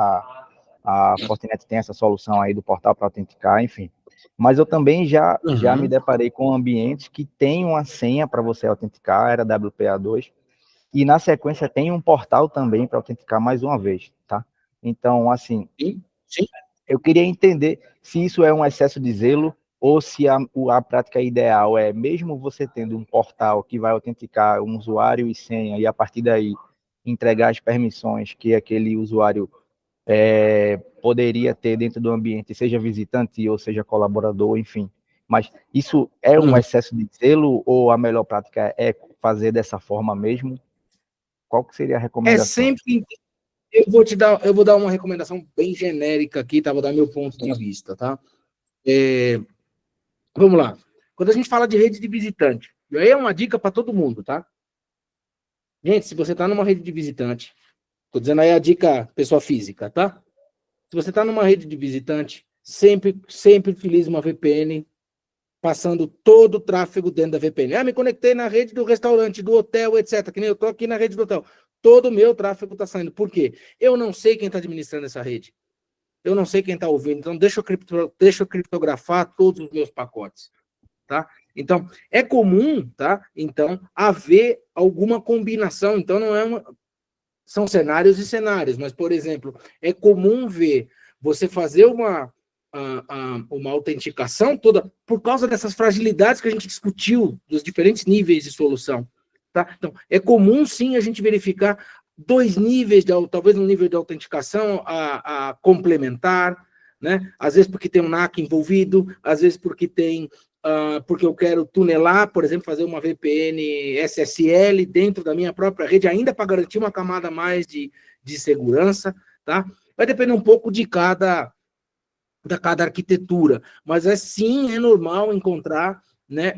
A Fortinet tem essa solução aí do portal para autenticar, enfim. Mas eu também já me deparei com ambientes que tem uma senha para você autenticar, era WPA2, e na sequência tem um portal também para autenticar mais uma vez, tá? Então, assim, Sim. eu queria entender se isso é um excesso de zelo ou se a prática ideal é, mesmo você tendo um portal que vai autenticar um usuário e senha, e a partir daí entregar as permissões que aquele usuário poderia ter dentro do ambiente, seja visitante ou seja colaborador, enfim. Mas isso é um excesso de zelo ou a melhor prática é fazer dessa forma mesmo? Qual que seria a recomendação? Sempre. Eu vou dar uma recomendação bem genérica aqui, tá? Vou dar meu ponto de vista, tá? Vamos lá. Quando a gente fala de rede de visitante, e aí é uma dica para todo mundo, tá? Gente, se você está numa rede de visitante, estou dizendo aí a dica pessoa física, tá? Se você está numa rede de visitante, sempre utilize uma VPN, passando todo o tráfego dentro da VPN. Me conectei na rede do restaurante, do hotel, etc. Que nem eu estou aqui na rede do hotel. Todo o meu tráfego está saindo. Por quê? Eu não sei quem está administrando essa rede. Eu não sei quem está ouvindo. Então, deixa eu criptografar todos os meus pacotes. Tá? Então, é comum, tá? Então, haver alguma combinação. Então, não é uma... São cenários e cenários, mas, por exemplo, é comum ver você fazer uma autenticação toda por causa dessas fragilidades que a gente discutiu, dos diferentes níveis de solução. Tá? Então, é comum, sim, a gente verificar dois níveis, talvez um nível de autenticação a complementar, né? Às vezes porque tem um NAC envolvido, às vezes porque porque eu quero tunelar, por exemplo, fazer uma VPN SSL dentro da minha própria rede, ainda para garantir uma camada a mais de segurança, tá? Vai depender um pouco de cada arquitetura, mas sim, é normal encontrar, né,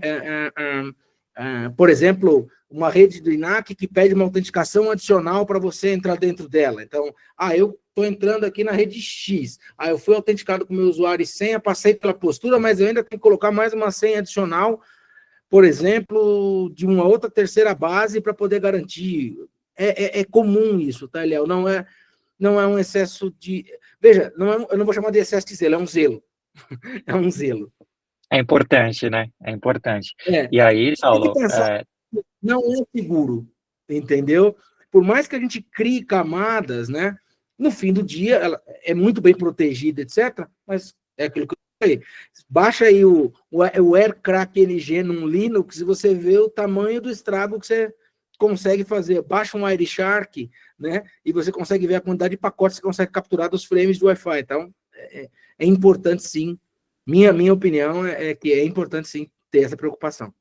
por exemplo, uma rede do INAC que pede uma autenticação adicional para você entrar dentro dela. Então, eu estou entrando aqui na rede X, eu fui autenticado com meu usuário e senha, passei pela postura, mas eu ainda tenho que colocar mais uma senha adicional, por exemplo, de uma outra terceira base para poder garantir. É comum isso, tá, Léo? Não é um excesso de... Veja, eu não vou chamar de excesso de zelo, é um zelo. É um zelo. É importante, né? É importante. E aí, Saulo... Não é seguro, entendeu? Por mais que a gente crie camadas, né? No fim do dia, ela é muito bem protegida, etc. Mas é aquilo que eu falei. Baixa aí o AirCrack NG num Linux e você vê o tamanho do estrago que você consegue fazer. Baixa um Wireshark, né? E você consegue ver a quantidade de pacotes que você consegue capturar dos frames do Wi-Fi. Então, é importante, sim. Minha opinião é que é importante, sim, ter essa preocupação.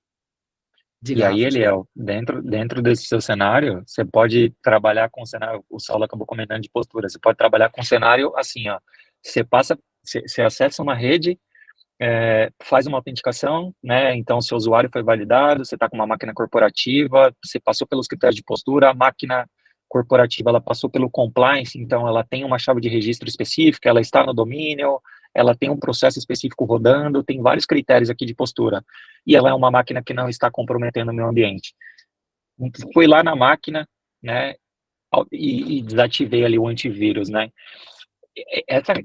E aí, Eliel, dentro desse seu cenário, você pode trabalhar com o cenário, o Saulo acabou comentando de postura, você pode trabalhar com o cenário assim, ó, você acessa uma rede, faz uma autenticação, né, então seu usuário foi validado, você está com uma máquina corporativa, você passou pelos critérios de postura, a máquina corporativa, ela passou pelo compliance, então ela tem uma chave de registro específica, ela está no domínio, ela tem um processo específico rodando, tem vários critérios aqui de postura, e ela é uma máquina que não está comprometendo o meio ambiente. Fui lá na máquina, né, e desativei ali o antivírus, né?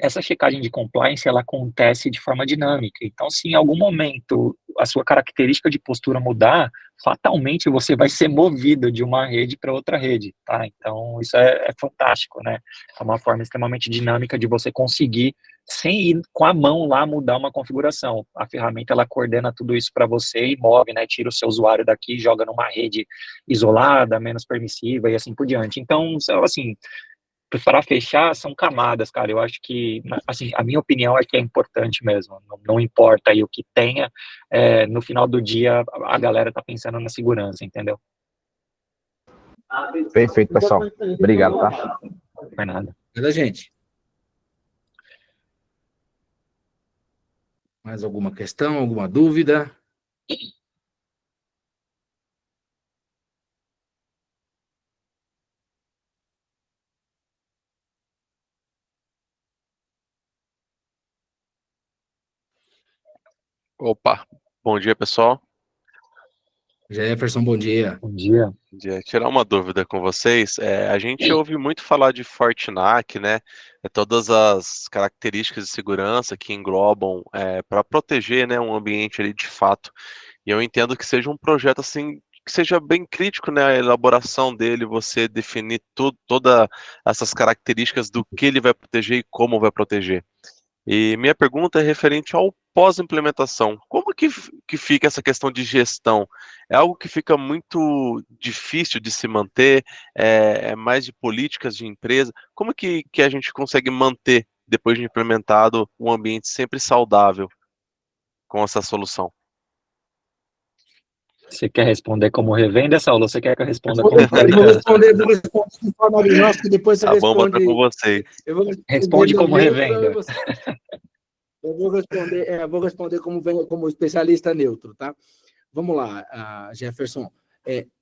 Essa checagem de compliance, ela acontece de forma dinâmica. Então, se em algum momento a sua característica de postura mudar, fatalmente você vai ser movido de uma rede para outra rede, tá? Então, isso é fantástico, né? É uma forma extremamente dinâmica de você conseguir, sem ir com a mão lá, mudar uma configuração. A ferramenta, ela coordena tudo isso para você e move, né? Tira o seu usuário daqui, joga numa rede isolada, menos permissiva e assim por diante. Então, assim, para fechar, são camadas, cara. Eu acho que, assim, a minha opinião é que é importante mesmo. Não importa aí o que tenha, no final do dia a galera tá pensando na segurança, entendeu? Perfeito, pessoal. Obrigado, tá? Não é nada. Obrigado, gente. Mais alguma questão, alguma dúvida? Opa, bom dia, pessoal. Jefferson, bom dia. Bom dia. Bom dia. Tirar uma dúvida com vocês. A gente ouve muito falar de Fortnac, né? Todas as características de segurança que englobam para proteger, né, um ambiente ali de fato. E eu entendo que seja um projeto assim que seja bem crítico, né, a elaboração dele, você definir todas essas características do que ele vai proteger e como vai proteger. E minha pergunta é referente ao pós-implementação. Como que fica essa questão de gestão? É algo que fica muito difícil de se manter? É mais de políticas de empresa? Como que a gente consegue manter, depois de implementado, um ambiente sempre saudável com essa solução? Você quer responder como revenda, Saulo? Ou você quer que eu responda Eu como vou fabricante? responder de forma agnóstica, depois você A bomba tá responde. com vocês. Eu vou responder Responde como neutro, revenda. Eu vou responder como especialista neutro, tá? Vamos lá, Jefferson.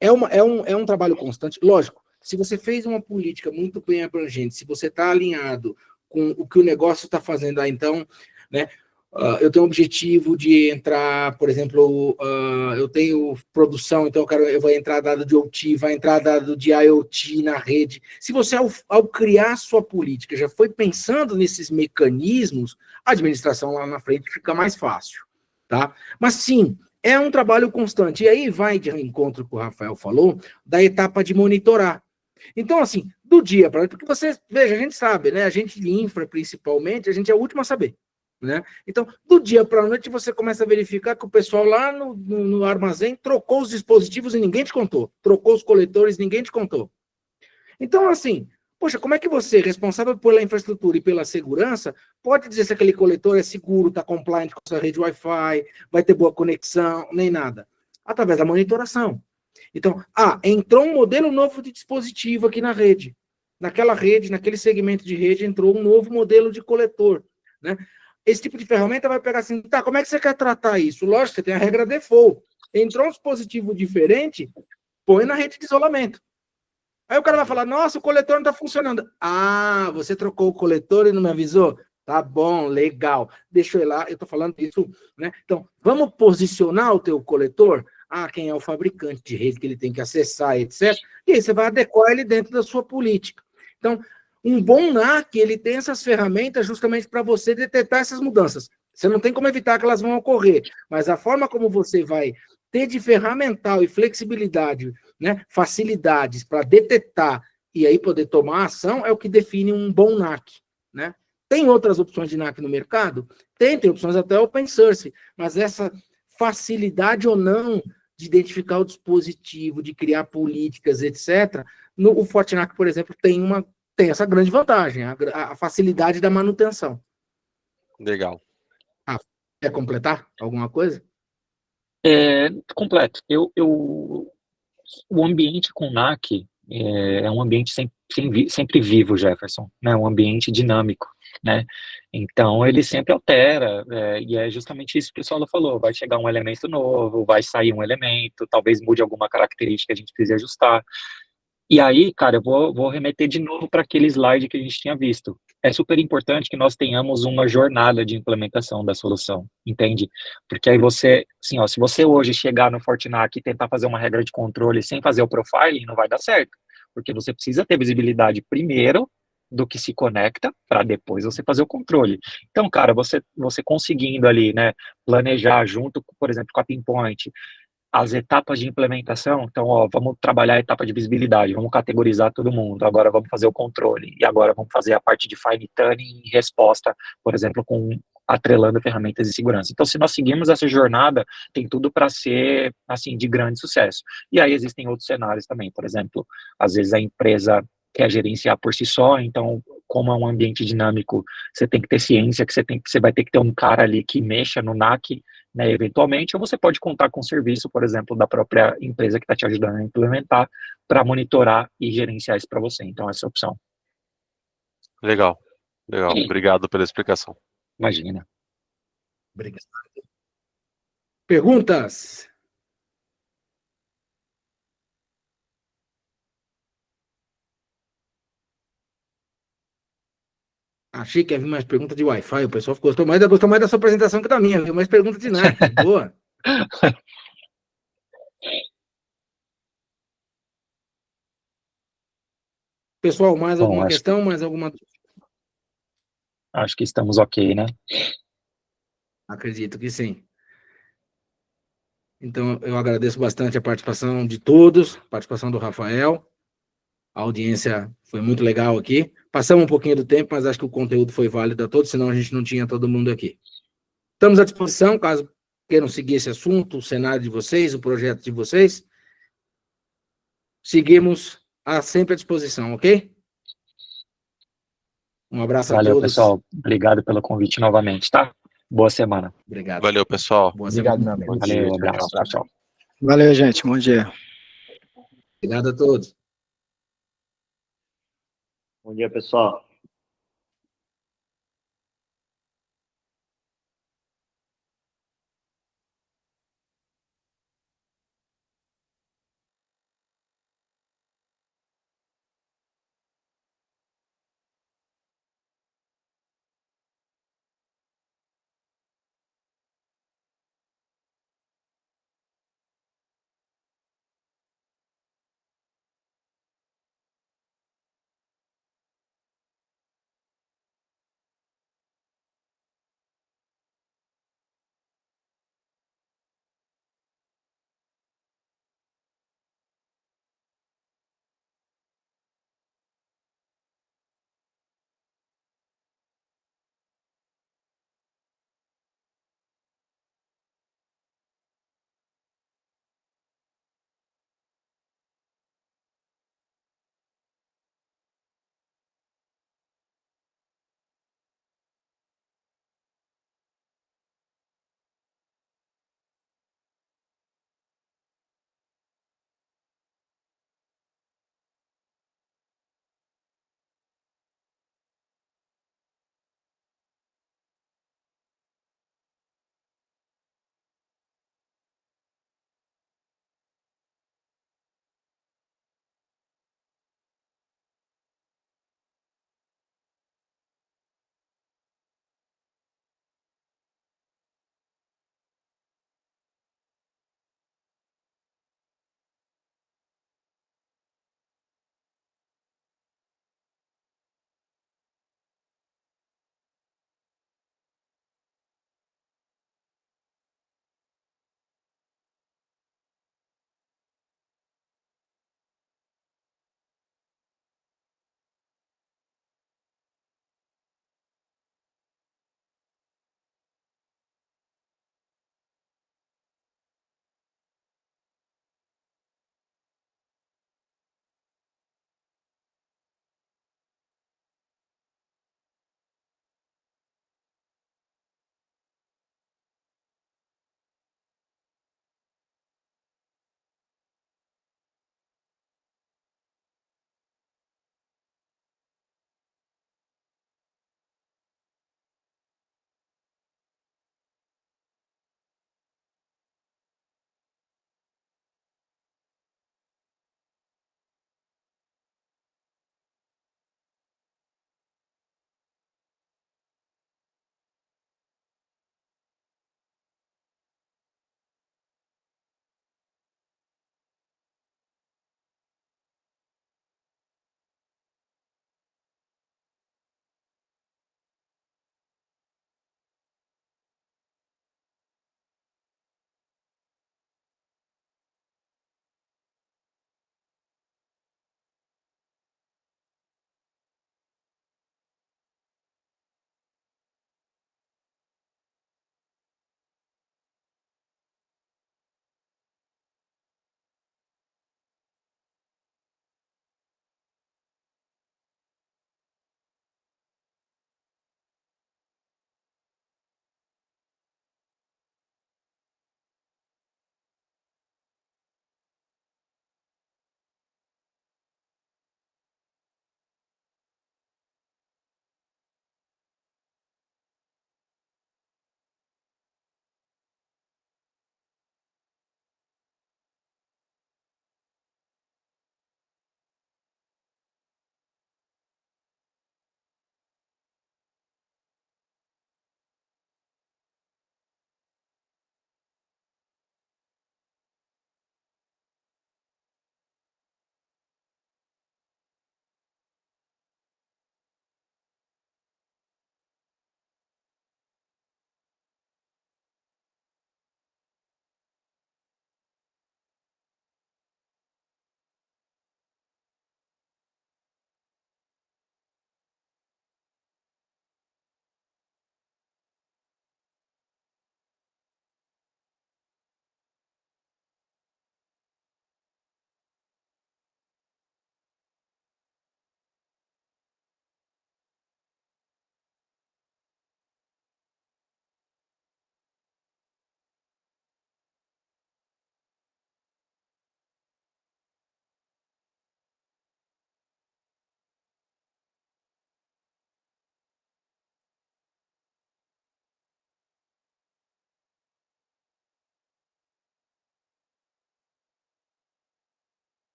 É um trabalho constante. Lógico, se você fez uma política muito bem abrangente, se você está alinhado com o que o negócio está fazendo, então, né? Eu tenho o objetivo de entrar, por exemplo, eu tenho produção, então eu vou entrar dado de OT, vai entrar dado de IoT na rede. Se você, ao criar sua política, já foi pensando nesses mecanismos, a administração lá na frente fica mais fácil, tá? Mas sim, é um trabalho constante. E aí vai de encontro com o Rafael falou, da etapa de monitorar. Então, assim, do dia para noite, porque você, veja, a gente sabe, né? A gente de infra, principalmente, a gente é o último a saber. Né? Então, do dia para a noite, você começa a verificar que o pessoal lá no armazém trocou os dispositivos e ninguém te contou. Trocou os coletores e ninguém te contou. Então, assim, poxa, como é que você, responsável pela infraestrutura e pela segurança, pode dizer se aquele coletor é seguro, está compliant com a sua rede Wi-Fi, vai ter boa conexão, nem nada? Através da monitoração. Então, entrou um modelo novo de dispositivo aqui na rede. Naquela rede, naquele segmento de rede, entrou um novo modelo de coletor, né? Esse tipo de ferramenta vai pegar assim, tá, como é que você quer tratar isso? Lógico, você tem a regra default. Entrou um dispositivo diferente, põe na rede de isolamento. Aí o cara vai falar, nossa, o coletor não está funcionando. Você trocou o coletor e não me avisou? Tá bom, legal. Deixa eu ir lá, eu estou falando isso, né? Então, vamos posicionar o teu coletor? Quem é o fabricante de rede que ele tem que acessar, etc. E aí você vai adequar ele dentro da sua política. Então, um bom NAC, ele tem essas ferramentas justamente para você detectar essas mudanças. Você não tem como evitar que elas vão ocorrer, mas a forma como você vai ter de ferramental e flexibilidade, né, facilidades para detectar e aí poder tomar ação é o que define um bom NAC, né? Tem outras opções de NAC no mercado? Tem opções até open source, mas essa facilidade ou não de identificar o dispositivo, de criar políticas, etc., o Fortnac, por exemplo, tem essa grande vantagem, a facilidade da manutenção. Legal. Quer completar alguma coisa? Completo. O ambiente com NAC é um ambiente sempre vivo, Jefferson, né? Um ambiente dinâmico, né? Então, ele sempre altera, e é justamente isso que o Saulo falou, vai chegar um elemento novo, vai sair um elemento, talvez mude alguma característica que a gente precise ajustar. E aí, cara, eu vou remeter de novo para aquele slide que a gente tinha visto. É super importante que nós tenhamos uma jornada de implementação da solução, entende? Porque aí você, assim, se você hoje chegar no Fortnac e tentar fazer uma regra de controle sem fazer o profiling, não vai dar certo. Porque você precisa ter visibilidade primeiro do que se conecta, para depois você fazer o controle. Então, cara, você conseguindo ali, né, planejar junto, por exemplo, com a Pinpoint, as etapas de implementação, então, ó, vamos trabalhar a etapa de visibilidade, vamos categorizar todo mundo, agora vamos fazer o controle, e agora vamos fazer a parte de fine tuning e resposta, por exemplo, atrelando ferramentas de segurança. Então, se nós seguirmos essa jornada, tem tudo para ser, assim, de grande sucesso. E aí existem outros cenários também, por exemplo, às vezes a empresa quer gerenciar por si só, então, como é um ambiente dinâmico, você tem que ter ciência que você vai ter que ter um cara ali que mexa no NAC, né, eventualmente, ou você pode contar com o serviço, por exemplo, da própria empresa que está te ajudando a implementar, para monitorar e gerenciar isso para você. Então, essa é a opção. Legal. Obrigado pela explicação. Imagina. Obrigado. Perguntas? Achei que havia mais perguntas de Wi-Fi, o pessoal gostou mais da sua apresentação que da minha, viu? Mais perguntas de NAC, boa. Pessoal, mais alguma questão, mais alguma... Acho que estamos ok, né? Acredito que sim. Então, eu agradeço bastante a participação de todos, a participação do Rafael. A audiência foi muito legal aqui. Passamos um pouquinho do tempo, mas acho que o conteúdo foi válido a todos, senão a gente não tinha todo mundo aqui. Estamos à disposição, caso queiram seguir esse assunto, o cenário de vocês, o projeto de vocês. Seguimos sempre à disposição, ok? Um abraço a todos. Valeu, pessoal. Obrigado pelo convite novamente, tá? Boa semana. Obrigado. Valeu, pessoal. Boa Obrigado, semana. meu amigo. Valeu, abraço. Tchau, tchau. Valeu, gente. Bom dia. Obrigado a todos. Bom dia, pessoal.